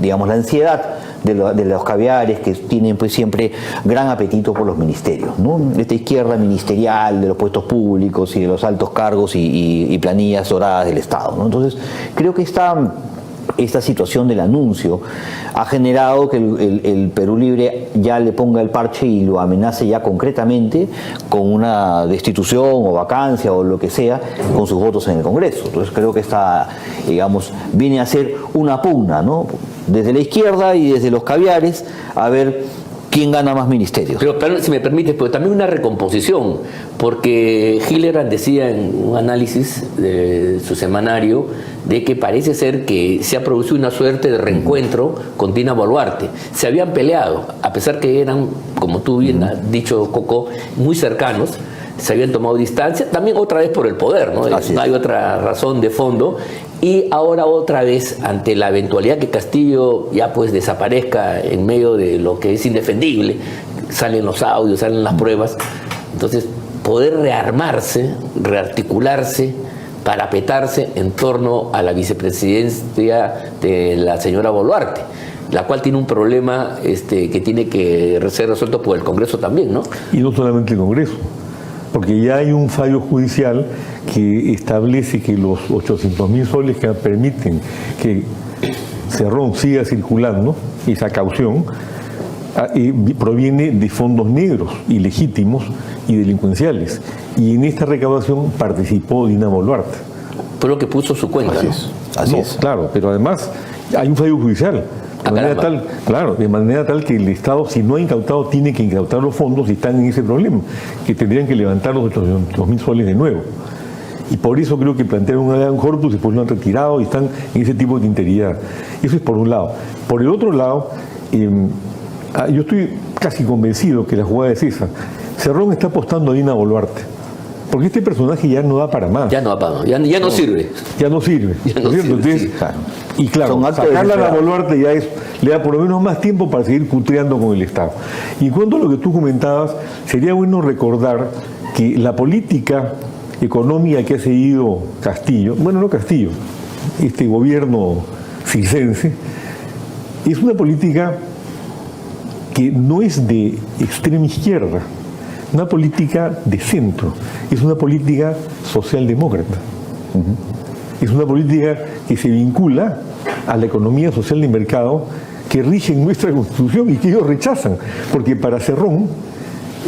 digamos, la ansiedad de los caviares, que tienen pues siempre gran apetito por los ministerios, ¿no? Esta izquierda ministerial de los puestos públicos y de los altos cargos y planillas doradas del Estado, ¿no? Entonces creo que esta situación del anuncio ha generado que el Perú Libre ya le ponga el parche y lo amenace ya concretamente con una destitución o vacancia o lo que sea con sus votos en el Congreso. Entonces creo que viene a ser una pugna, ¿no?, desde la izquierda y desde los caviares, a ver quién gana más ministerios. Pero si me permites, pero también una recomposición, porque Hildebrand decía en un análisis de su semanario de que parece ser que se ha producido una suerte de reencuentro con Dina Boluarte. Se habían peleado, a pesar que eran, como tú bien has dicho, Coco, muy cercanos. se habían tomado distancia, también otra vez por el poder, ¿no? Así No es. hay otra razón de fondo. Y ahora otra vez, ante la eventualidad que Castillo ya pues desaparezca en medio de lo que es indefendible, salen los audios, salen las pruebas, entonces poder rearmarse, rearticularse, parapetarse en torno a la vicepresidencia de la señora Boluarte, la cual tiene un problema que tiene que ser resuelto por el Congreso también, ¿no? Y no solamente el Congreso, porque ya hay un fallo judicial que establece que los 800.000 soles que permiten que Cerrón siga circulando, esa caución, proviene de fondos negros, ilegítimos y delincuenciales. Y en esta recaudación participó Dina Boluarte. Fue lo que puso su cuenta, Así ¿no? es. Así No, es. claro, pero además hay un fallo judicial. De manera caramba. tal, claro, de manera tal que el Estado, si no ha incautado, tiene que incautar los fondos y están en ese problema, que tendrían que levantar los 800.000 soles de nuevo. Y por eso creo que plantearon un gran corpus y después lo han retirado y están en ese tipo de tinteridad. Eso es por un lado. Por el otro lado, yo estoy casi convencido que la jugada es esa. Cerrón está apostando a Dina Boluarte, porque este personaje ya no da para más. Ya no apagó, ya no sirve. Ya no sirve. Ya no ¿no es cierto? sirve, Entonces, sí. Claro. y claro, Son actos sacarla a la desesperados. Boluarte ya le da por lo menos más tiempo para seguir cutreando con el Estado. Y en cuanto a lo que tú comentabas, sería bueno recordar que la política económica que ha seguido Castillo, bueno, no Castillo, este gobierno circense, es una política que no es de extrema izquierda, una política de centro, es una política socialdemócrata. Es una política que se vincula a la economía social de mercado que rige en nuestra Constitución y que ellos rechazan, porque para Cerrón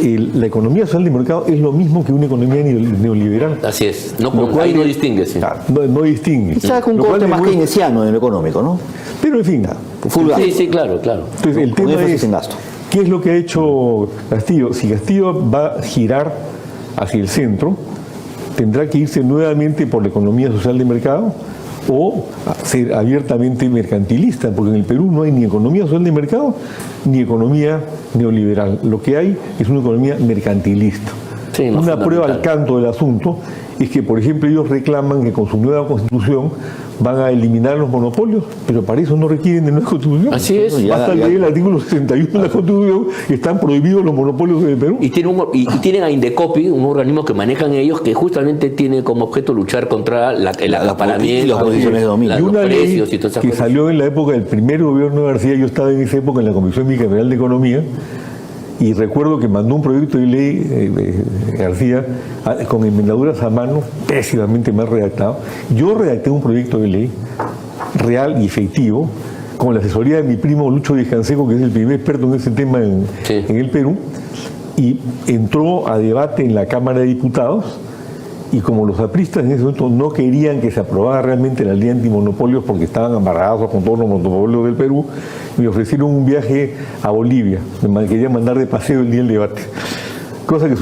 la economía social de mercado es lo mismo que una economía neoliberal. Así es, Lo cual ahí no distingue, sí. Claro, no distingue. Quizás con un Lo cual corte más demuestra- keynesiano en lo económico, ¿no? Pero en fin, Full gasto. Sí, claro. entonces el Con tema énfasis es, en gasto. ¿qué es lo que ha hecho Castillo? Si Castillo va a girar hacia el centro, tendrá que irse nuevamente por la economía social de mercado o ser abiertamente mercantilista, porque en el Perú no hay ni economía social de mercado ni economía neoliberal. Lo que hay es una economía mercantilista. Sí, más Una prueba al fundamental. canto del asunto es que, por ejemplo, ellos reclaman que con su nueva constitución van a eliminar los monopolios, pero para eso no requieren de nueva constitución. Así es. Basta leer el artículo 61 de la Constitución, que están prohibidos los monopolios en el Perú. Y tienen a Indecopi, un organismo que manejan ellos, que justamente tiene como objeto luchar contra el acaparamiento, y las condiciones de dominio. Y los una ley precios y todas esas que cosas. salió en la época del primer gobierno de García, yo estaba en esa época en la Comisión Bicameral de Economía, y recuerdo que mandó un proyecto de ley, García, con enmendaduras a mano, pésimamente mal redactado. Yo redacté un proyecto de ley real y efectivo, con la asesoría de mi primo Lucho Descanseco, que es el primer experto en ese tema Sí. en el Perú, y entró a debate en la Cámara de Diputados, y como los apristas en ese momento no querían que se aprobara realmente la ley antimonopolios porque estaban amarrados con todos los monopolios del Perú, me ofrecieron un viaje a Bolivia, me querían mandar de paseo el día del debate. Cosa que,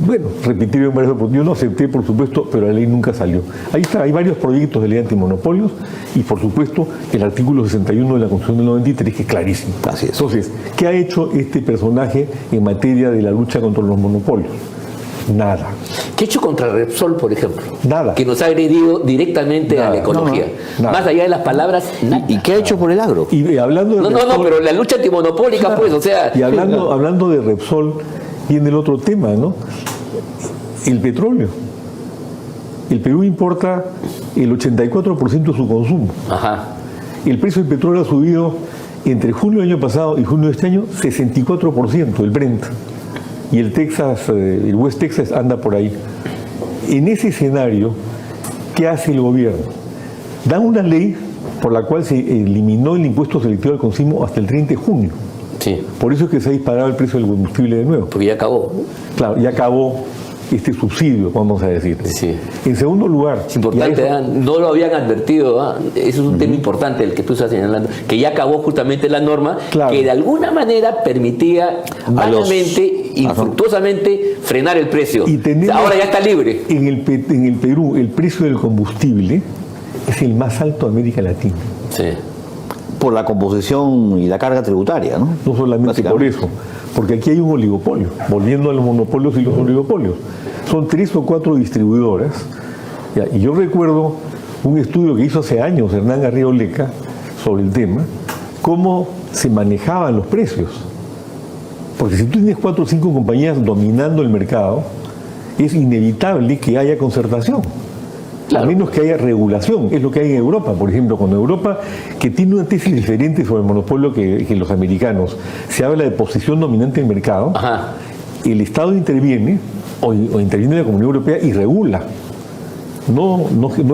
bueno, repitieron varias oportunidades. Yo no acepté, por supuesto, pero la ley nunca salió. Ahí está, hay varios proyectos de ley antimonopolios y, por supuesto, el artículo 61 de la Constitución del 93, que es clarísimo. Así es. Entonces, ¿qué ha hecho este personaje en materia de la lucha contra los monopolios? Nada. ¿Qué ha hecho contra Repsol, por ejemplo? Nada. Que nos ha agredido directamente a Nada. la ecología. No, nada. Más allá de las palabras, nada. ¿Y qué ha hecho por el agro? Y hablando de No, Repsol- pero la lucha antimonopólica, pues, o sea... Y hablando de Repsol, viene el otro tema, ¿no? El petróleo. El Perú importa el 84% de su consumo. Ajá. El precio del petróleo ha subido entre junio del año pasado y junio de este año 64%, el Brent. Y el Texas, el West Texas anda por ahí. En ese escenario, ¿qué hace el gobierno? Dan una ley por la cual se eliminó el impuesto selectivo al consumo hasta el 30 de junio. Sí, Por eso es que se ha disparado el precio del combustible de nuevo. porque ya acabó. Claro, ya acabó este subsidio, vamos a decir. Sí. En segundo lugar, Es importante, y a eso- no lo habían advertido, eso es un tema importante el que tú estás señalando, que ya acabó justamente la norma Claro. que de alguna manera permitía vanamente, Ajá. infructuosamente frenar el precio. y tenemos- Ahora ya está libre. en el Perú, el precio del combustible es el más alto de América Latina. Sí. Por la composición y la carga tributaria, ¿no? No solamente por Básicamente. eso, porque aquí hay un oligopolio, volviendo a los monopolios y los oligopolios. son 3 o 4 distribuidoras. Ya, y yo recuerdo un estudio que hizo hace años Hernán Garrido Leca sobre el tema, cómo se manejaban los precios. Porque si tú tienes 4 o 5 compañías dominando el mercado, es inevitable que haya concertación. Claro. A menos que haya regulación, es lo que hay en Europa, por ejemplo, cuando Europa, que tiene una tesis diferente sobre el monopolio que los americanos, se habla de posición dominante en el mercado, Ajá. el Estado interviene, o interviene la Comunidad Europea y regula. No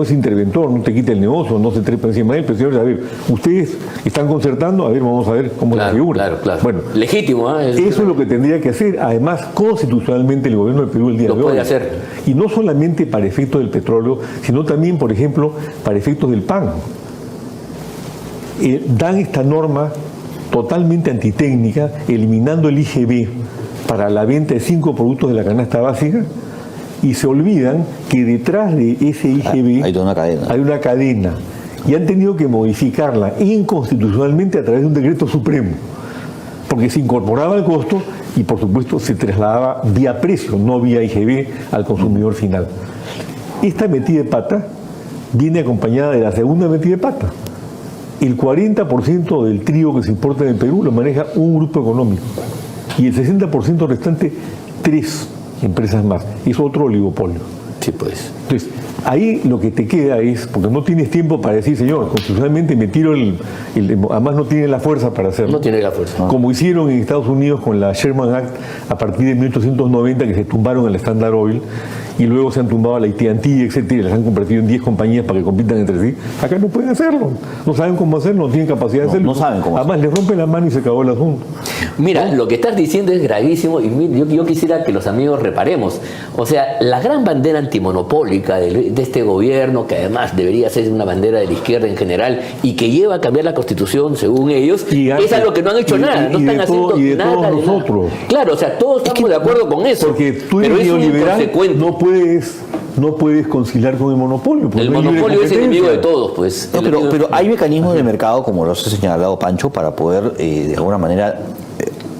es interventor, no te quita el negocio, no se trepa encima de él, pero señores, a ver, ustedes están concertando, a ver, vamos a ver cómo Claro, se figura. claro. Bueno, Legítimo, ¿eh? eso es lo que tendría que hacer. Además, constitucionalmente el gobierno del Perú el día Lo de hoy. puede hacer. Y no solamente para efectos del petróleo, sino también, por ejemplo, para efectos del pan. Dan esta norma totalmente antitécnica, eliminando el IGB para la venta de 5 productos de la canasta básica, y se olvidan que detrás de ese IGB hay toda una cadena. hay una cadena. Y han tenido que modificarla inconstitucionalmente a través de un decreto supremo. Porque se incorporaba el costo y, por supuesto, se trasladaba vía precio, no vía IGB al consumidor final. Esta metida de pata viene acompañada de la segunda metida de pata. El 40% del trigo que se importa en el Perú lo maneja un grupo económico. Y el 60% restante, 3 empresas más. Es otro oligopolio. Sí, pues. Entonces, ahí lo que te queda es, porque no tienes tiempo para decir, señor, constitucionalmente me tiro además no tienen la fuerza para hacerlo. No tiene la fuerza. Como hicieron en Estados Unidos con la Sherman Act a partir de 1890, que se tumbaron al Standard Oil y luego se han tumbado a la AT&T, etcétera, y las han convertido en 10 compañías para que compitan entre sí. Acá no pueden hacerlo. No saben cómo hacerlo, no tienen capacidad de hacerlo. No saben cómo Además, les rompen la mano y se acabó el asunto. Mira, lo que estás diciendo es gravísimo y yo quisiera que los amigos reparemos. O sea, la gran bandera antimonopólica de este gobierno, que además debería ser una bandera de la izquierda en general y que lleva a cambiar la Constitución según ellos, es a lo que no han hecho nada, no están haciendo nada. Todos nosotros. Claro, o sea, todos estamos de acuerdo con eso. Porque tú pero eres es un neoliberal, inconsecuente. no puedes conciliar con el monopolio. El no hay libre monopolio es enemigo de competencia. todos, pues. No, pero hay mecanismos de mercado, como los ha señalado Pancho, para poder de alguna manera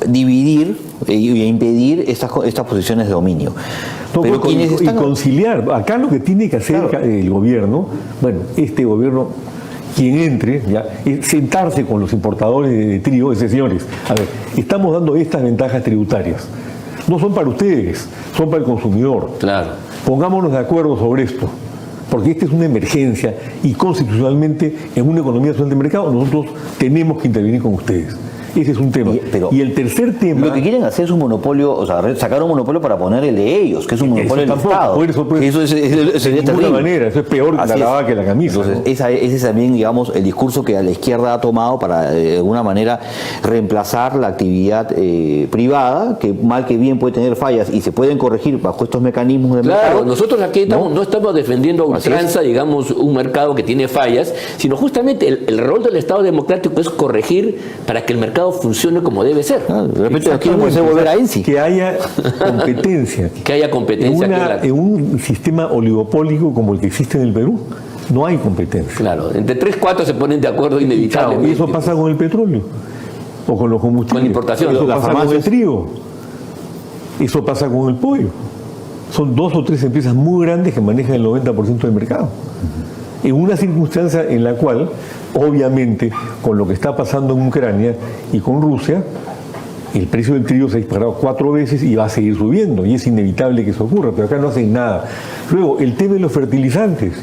dividir y impedir estas posiciones de dominio. No, Pero pues, quienes y están... conciliar. Acá lo que tiene que hacer Claro. el gobierno, bueno, este gobierno, quien entre, ya, es sentarse con los importadores de trigo y decir, señores, a ver, estamos dando estas ventajas tributarias. No son para ustedes, son para el consumidor. Claro. Pongámonos de acuerdo sobre esto, porque esta es una emergencia y constitucionalmente en una economía social de mercado nosotros tenemos que intervenir con ustedes. Ese es un tema. Y el tercer tema... Lo que quieren hacer es un monopolio, o sea, sacar un monopolio para poner el de ellos, que es un monopolio del tampoco, Estado. por eso, pues, Eso de sería ninguna terrible. manera, eso es peor que la Así lavada que la camisa. Entonces, ¿no? ese es también, digamos, el discurso que la izquierda ha tomado para, de alguna manera, reemplazar la actividad privada, que mal que bien puede tener fallas y se pueden corregir bajo estos mecanismos de Claro, mercado. nosotros aquí no estamos defendiendo a ultranza, digamos, un mercado que tiene fallas, sino justamente el rol del Estado democrático es corregir para que el mercado funcione como debe ser. De repente aquí vamos a hacer volver a ENSI. Que haya competencia. Que haya competencia. En un sistema oligopólico como el que existe en el Perú, no hay competencia. Claro, entre 3, 4 se ponen de acuerdo Y inevitablemente. eso pasa con el petróleo, o con los combustibles. Con la importación. Eso Las pasa con el farmacias. trigo. Eso pasa con el pollo. Son 2 o 3 empresas muy grandes que manejan el 90% del mercado. En una circunstancia en la cual, obviamente, con lo que está pasando en Ucrania y con Rusia, el precio del trigo se ha disparado 4 veces y va a seguir subiendo, y es inevitable que eso ocurra, pero acá no hacen nada. Luego, el tema de los fertilizantes.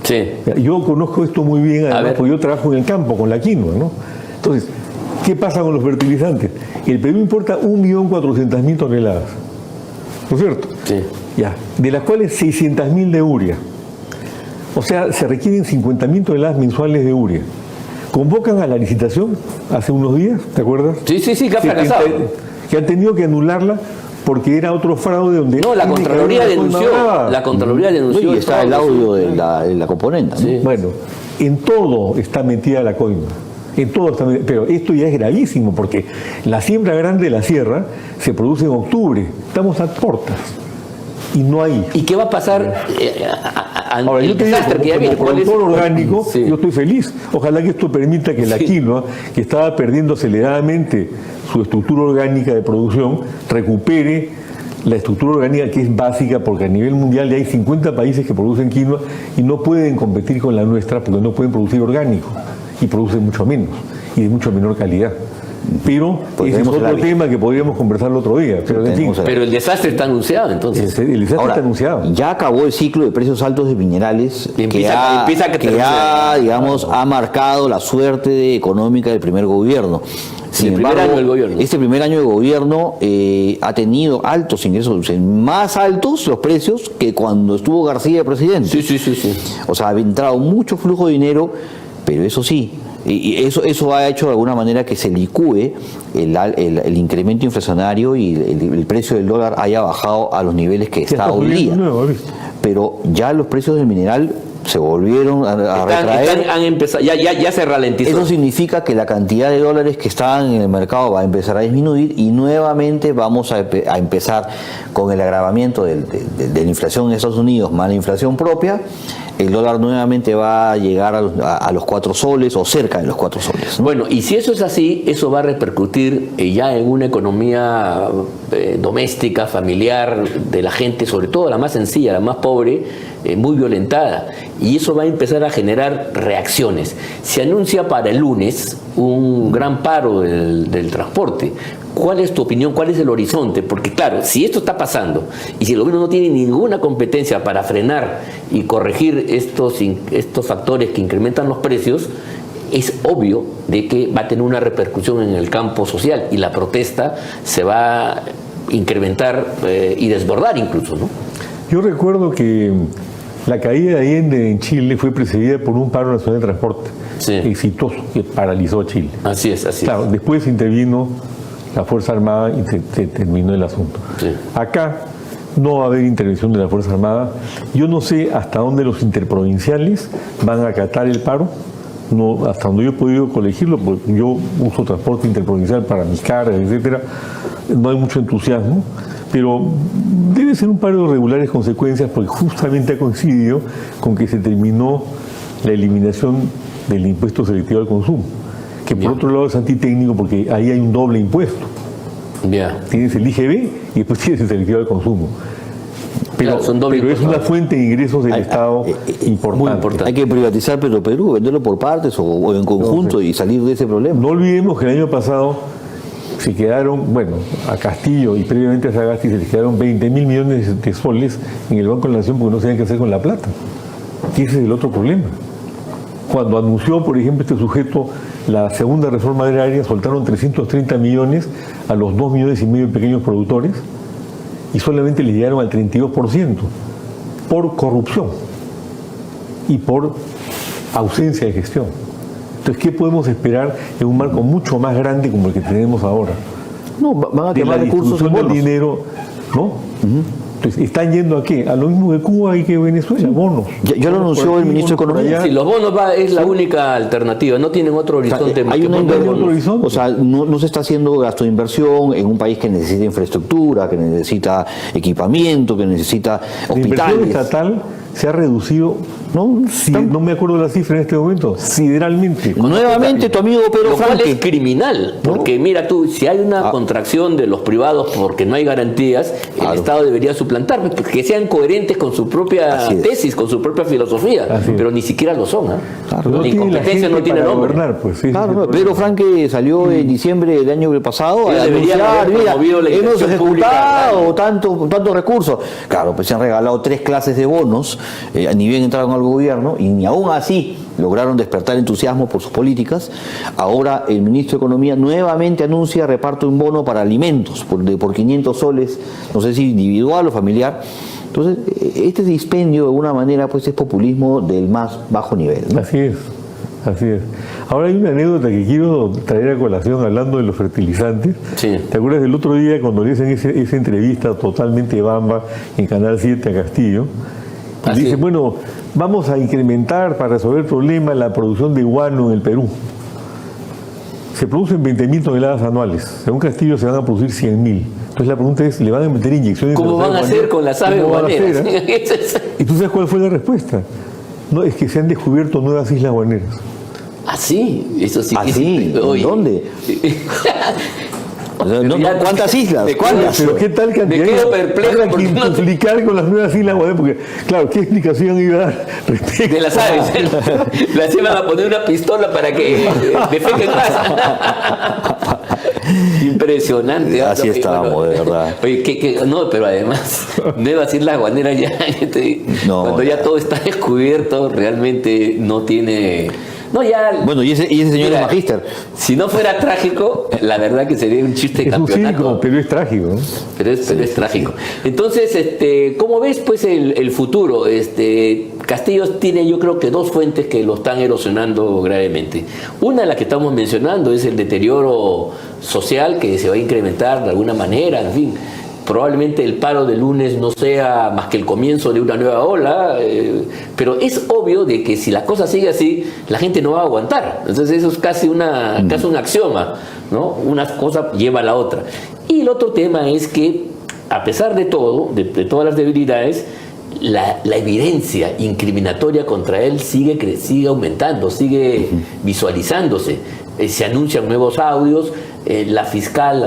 Sí. Yo conozco esto muy bien, además, ver. porque yo trabajo en el campo con la quinoa, ¿no? Entonces, ¿qué pasa con los fertilizantes? El Perú importa 1.400.000 toneladas, ¿no es cierto? Sí. Ya, de las cuales 600.000 de urea. O sea, se requieren 50.000 toneladas mensuales de urea. Convocan a la licitación hace unos días, ¿te acuerdas? Sí, que ha fracasado. Que han tenido que anularla porque era otro fraude donde... No, la tiene que Contraloría haber una denunció. coima brava. La Contraloría denunció. Y está el audio de la componente. ¿no? Sí. Bueno, en todo está metida la coima. En todo está metida, pero esto ya es gravísimo porque la siembra grande de la sierra se produce en octubre. Estamos a puertas y no hay. ¿Y qué va a pasar Ahora, el yo te digo, desastre que ya como viene? ¿Cuál es? productor orgánico, Sí. yo estoy feliz. Ojalá que esto permita que la quinoa, que estaba perdiendo aceleradamente su estructura orgánica de producción, recupere la estructura orgánica, que es básica, porque a nivel mundial ya hay 50 países que producen quinoa y no pueden competir con la nuestra porque no pueden producir orgánico y producen mucho menos y de mucho menor calidad. Pero ese es otro tema que podríamos conversar el otro día. Pero, en fin, pero el desastre está anunciado, entonces. El desastre ahora, está anunciado. Ya acabó el ciclo de precios altos de minerales digamos, ha marcado la suerte económica del primer gobierno. Sin embargo, año del gobierno. Este primer año de gobierno ha tenido altos ingresos, más altos los precios que cuando estuvo García de presidente. Sí. O sea, ha entrado mucho flujo de dinero, pero eso sí, y eso ha hecho de alguna manera que se licúe el incremento inflacionario y el precio del dólar haya bajado a los niveles que está hoy día. Pero ya los precios del mineral se volvieron a retraer. Han empezado, ya se ralentizó. Eso significa que la cantidad de dólares que están en el mercado va a empezar a disminuir y nuevamente vamos a empezar con el agravamiento de la inflación en Estados Unidos más la inflación propia. El dólar nuevamente va a llegar a los 4 soles o cerca de los 4 soles, ¿no? Bueno, y si eso es así, eso va a repercutir ya en una economía doméstica, familiar, de la gente, sobre todo la más sencilla, la más pobre, muy violentada. Y eso va a empezar a generar reacciones. Se anuncia para el lunes un gran paro del transporte. ¿Cuál es tu opinión? ¿Cuál es el horizonte? Porque claro, si esto está pasando y si el gobierno no tiene ninguna competencia para frenar y corregir estos factores que incrementan los precios, es obvio de que va a tener una repercusión en el campo social y la protesta se va a incrementar y desbordar incluso, ¿no? Yo recuerdo que la caída de Allende en Chile fue precedida por un paro nacional de transporte exitoso que paralizó a Chile. Así es. Claro, después intervino la Fuerza Armada y se terminó el asunto. Sí. Acá no va a haber intervención de la Fuerza Armada. Yo no sé hasta dónde los interprovinciales van a acatar el paro. No, hasta donde yo he podido colegirlo, porque yo uso transporte interprovincial para mis cargas, etcétera, no hay mucho entusiasmo, pero debe ser un paro de regulares consecuencias porque justamente ha coincidido con que se terminó la eliminación del impuesto selectivo al consumo, que por otro lado es antitécnico porque ahí hay un doble impuesto. Tienes el IGB y después tienes el selectivo al consumo. Pero, claro, pero es una fuente de ingresos del Estado importante. Hay que privatizar Perú, venderlo por partes o en conjunto y salir de ese problema. No olvidemos que el año pasado se quedaron, bueno, a Castillo y previamente a Sagasti se les quedaron 20.000 millones de soles en el Banco de la Nación porque no sabían qué hacer con la plata. Y ese es el otro problema. Cuando anunció, por ejemplo, este sujeto la segunda reforma agraria, soltaron 330 millones a los 2,5 millones de pequeños productores y solamente les llegaron al 32% por corrupción y por ausencia de gestión. Entonces, ¿qué podemos esperar en un marco mucho más grande como el que tenemos ahora? No, van a quemar recursos en bonos. Dinero, ¿no? Entonces, ¿están yendo a qué? A lo mismo que Cuba y que Venezuela, bonos. Ya lo anunció el ministro de Economía. Sí, los bonos es la única alternativa, no tienen otro horizonte. Hay otro horizonte. O sea, no se está haciendo gasto de inversión en un país que necesita infraestructura, que necesita equipamiento, que necesita hospitales. La inversión estatal se ha reducido, no me acuerdo la cifra en este momento, sideralmente. Nuevamente tu amigo Pedro Franque. Lo cual es criminal, porque mira tú, si hay una contracción de los privados porque no hay garantías, el Estado debería suplantar, que sean coherentes con su propia tesis, con su propia filosofía, pero ni siquiera lo son. La incompetencia no tiene nombre. Gobernar, pues, Pedro Franque salió en diciembre del año pasado a anunciar, hemos ejecutado tantos recursos. Claro, pues se han regalado 3 clases de bonos, ni bien entraron al gobierno y ni aún así lograron despertar entusiasmo por sus políticas. Ahora el ministro de Economía nuevamente anuncia reparto de un bono para alimentos por 500 soles, no sé si individual o familiar. Entonces, este dispendio de alguna manera pues es populismo del más bajo nivel, ¿no? Así es. Ahora hay una anécdota que quiero traer a colación hablando de los fertilizantes. Sí. ¿Te acuerdas del otro día cuando le hacen esa entrevista totalmente bamba en Canal 7 a Castillo? Y dice, bueno, vamos a incrementar para resolver el problema la producción de guano en el Perú. Se producen 20.000 toneladas anuales. Según Castillo se van a producir 100.000. Entonces la pregunta es, ¿le van a meter inyecciones? ¿Cómo van a hacer con las aves guaneras? ¿Y tú sabes cuál fue la respuesta? No, es que se han descubierto nuevas islas guaneras. ¿Ah, sí? Eso sí. ¿Ah, sí? ¿En dónde? ¿Cuántas islas? ¿Cuántas? Pero qué tal cantidad. Me quedo perplejo para porque no te- quintuplicar con las nuevas islas Guadalajara, porque claro, ¿qué explicación iba a dar respecto de las aves. Las iban a poner una pistola para que defequen más. Impresionante. Así estábamos, de verdad. Oye, no, pero además, Nuevas Islas Guaneras ya, No, cuando ya todo está descubierto, realmente no tiene... No, ya... Bueno, y ese señor es magíster. Si no fuera trágico, la verdad que sería un chiste de Es un campeonato. circo, pero es trágico, ¿no? Pero es trágico. Entonces, ¿cómo ves pues el futuro? Castillo tiene, yo creo que dos fuentes que lo están erosionando gravemente. Una de las que estamos mencionando es el deterioro social que se va a incrementar de alguna manera, en fin. Probablemente el paro del lunes no sea más que el comienzo de una nueva ola, pero es obvio de que si la cosa sigue así, la gente no va a aguantar. Entonces eso es casi un axioma, ¿no? Una cosa lleva a la otra. Y el otro tema es que, a pesar de todo, de todas las debilidades, la evidencia incriminatoria contra él sigue aumentando, sigue visualizándose. Se anuncian nuevos audios. La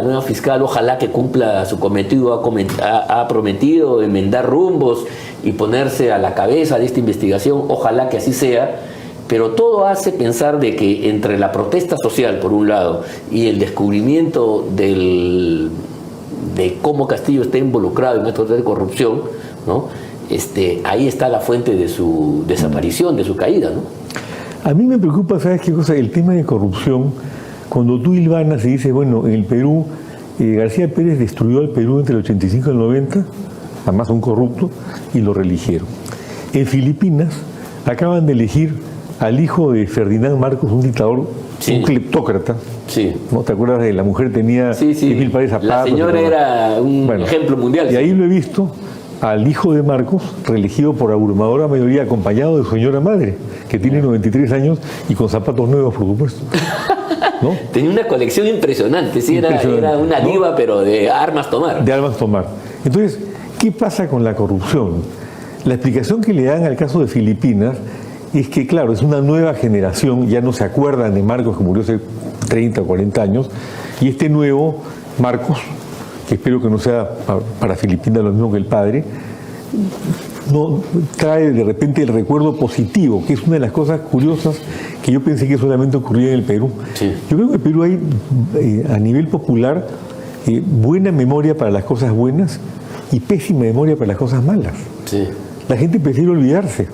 nueva fiscal, ojalá que cumpla su cometido, ha prometido enmendar rumbos y ponerse a la cabeza de esta investigación, ojalá que así sea, pero todo hace pensar de que entre la protesta social, por un lado, y el descubrimiento de cómo Castillo está involucrado en estos de corrupción, ¿no? Ahí está la fuente de su desaparición, de su caída, ¿no? A mí me preocupa, ¿sabes qué cosa? El tema de corrupción. Cuando tú hilvanas y dices, bueno, en el Perú, García Pérez destruyó al Perú entre el 85 y el 90, además un corrupto, y lo reeligieron. En Filipinas acaban de elegir al hijo de Ferdinand Marcos, un dictador, Sí. un cleptócrata. Sí. ¿No te acuerdas de la mujer tenía Sí, sí. 10.000 pares de zapatos? La señora era un ejemplo mundial. Y ahí lo he visto al hijo de Marcos, reelegido por abrumadora mayoría, acompañado de su señora madre, que tiene 93 años y con zapatos nuevos, por supuesto. ¿No? Tenía una colección impresionante, sí, Impresionante, era una ¿no? diva, pero de armas tomar. De armas tomar. Entonces, ¿qué pasa con la corrupción? La explicación que le dan al caso de Filipinas es que, claro, es una nueva generación, ya no se acuerdan de Marcos, que murió hace 30 o 40 años, y este nuevo Marcos, que espero que no sea para Filipinas lo mismo que el padre, no trae de repente el recuerdo positivo, que es una de las cosas curiosas que yo pensé que solamente ocurría en el Perú. Sí. Yo creo que en el Perú hay, a nivel popular, buena memoria para las cosas buenas y pésima memoria para las cosas malas. Sí. La gente prefiere olvidarse.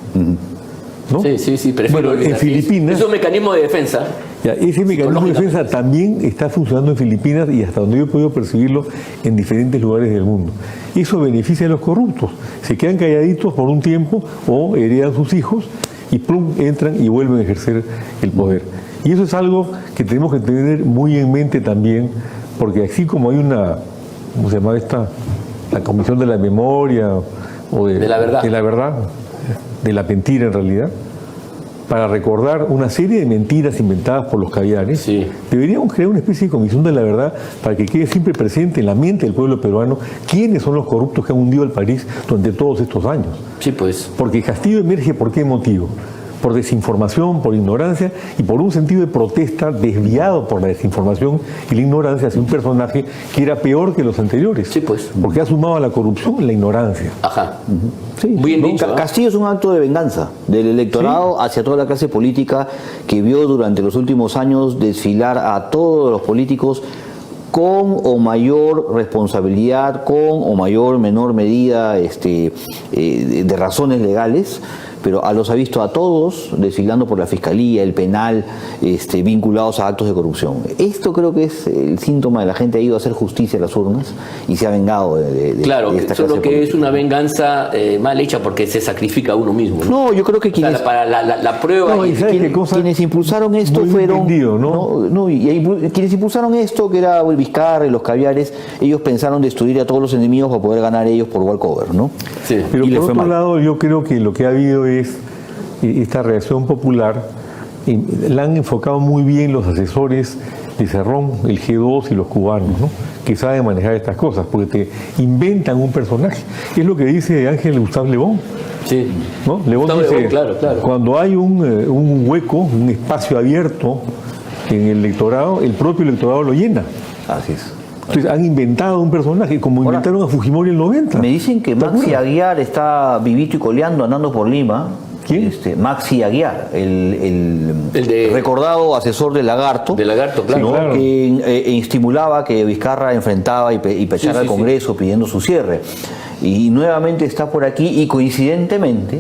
¿No? Sí, prefiero Bueno, en olvidar. Filipinas, Es un mecanismo de defensa. ya, ese mecanismo de defensa también está funcionando en Filipinas y hasta donde yo he podido percibirlo en diferentes lugares del mundo. Eso beneficia a los corruptos. Se quedan calladitos por un tiempo o heredan sus hijos y plum, entran y vuelven a ejercer el poder. Y eso es algo que tenemos que tener muy en mente también, porque así como hay una, ¿cómo se llama esta? La Comisión de la Memoria o De la verdad. de la verdad, de la mentira en realidad, para recordar una serie de mentiras inventadas por los caviares, Sí. deberíamos crear una especie de comisión de la verdad para que quede siempre presente en la mente del pueblo peruano quiénes son los corruptos que han hundido al país durante todos estos años. Sí, pues. Porque Castillo emerge, ¿por qué motivo? Por desinformación, por ignorancia y por un sentido de protesta desviado por la desinformación y la ignorancia hacia un personaje que era peor que los anteriores. Sí, pues. Porque ha sumado a la corrupción la ignorancia. Ajá. Sí, Muy bien ¿no? dicho, ¿no? Castillo es un acto de venganza del electorado hacia toda la clase política que vio durante los últimos años desfilar a todos los políticos con o mayor responsabilidad, con o mayor o menor medida de razones legales, pero los ha visto a todos desfilando por la Fiscalía, el penal, vinculados a actos de corrupción. Esto creo que es el síntoma de la gente ha ido a hacer justicia a las urnas y se ha vengado de Claro, esta solo clase que política. es una venganza mal hecha porque se sacrifica a uno mismo. ¿no? No, yo creo que O sea, quienes... para la prueba. No, y ¿sabes qué cosa? Quienes impulsaron esto Muy fueron... entendido, ¿no? Quienes impulsaron esto, que era el Vizcarra y los caviares, ellos pensaron destruir a todos los enemigos para poder ganar ellos por walkover, ¿no? Sí. Pero Y le por fue otro mal. lado, yo creo que lo que ha habido es esta reacción popular. La han enfocado muy bien los asesores de Cerrón, el G2 y los cubanos, ¿no? Que saben manejar estas cosas, porque te inventan un personaje. Es lo que dice Ángel Gustave Le Bon. Sí. ¿No? Le Bon Gustavo dice, Le Bon, claro, claro. cuando hay un hueco, un espacio abierto en el electorado, el propio electorado lo llena. Así es. Entonces han inventado un personaje, como Ahora, inventaron a Fujimori en el 90. Me dicen que ¿Te Maxi acuerdas? Aguiar está vivito y coleando andando por Lima. ¿Quién? Maxi Aguiar, el de- recordado asesor de Lagarto. De Lagarto, claro. Sí, claro. Que estimulaba que Vizcarra enfrentaba y pechara Sí, al sí, Congreso pidiendo su cierre. Y nuevamente está por aquí y coincidentemente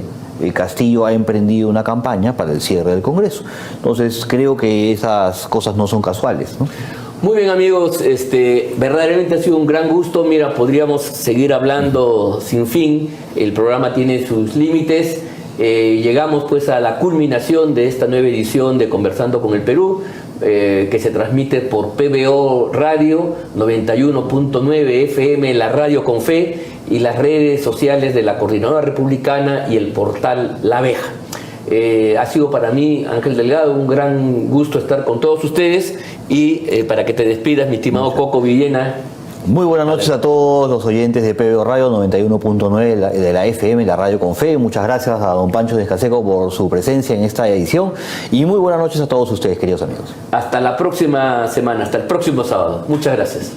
Castillo ha emprendido una campaña para el cierre del Congreso. Entonces creo que esas cosas no son casuales, ¿no? Muy bien, amigos, verdaderamente ha sido un gran gusto. Mira, podríamos seguir hablando sin fin. El programa tiene sus límites. Llegamos pues a la culminación de esta nueva edición de Conversando con el Perú, que se transmite por PBO Radio 91.9 FM, la radio con fe, y las redes sociales de la Coordinadora Republicana y el portal La Abeja. Ha sido para mí, Ángel Delgado, un gran gusto estar con todos ustedes, y para que te despidas, mi estimado Coco Villena. Muy buenas noches a todos los oyentes de PBO Radio 91.9 de la FM, la radio con fe. Muchas gracias a don Pancho Descaseco por su presencia en esta edición, y muy buenas noches a todos ustedes, queridos amigos. Hasta la próxima semana, hasta el próximo sábado. Muchas gracias.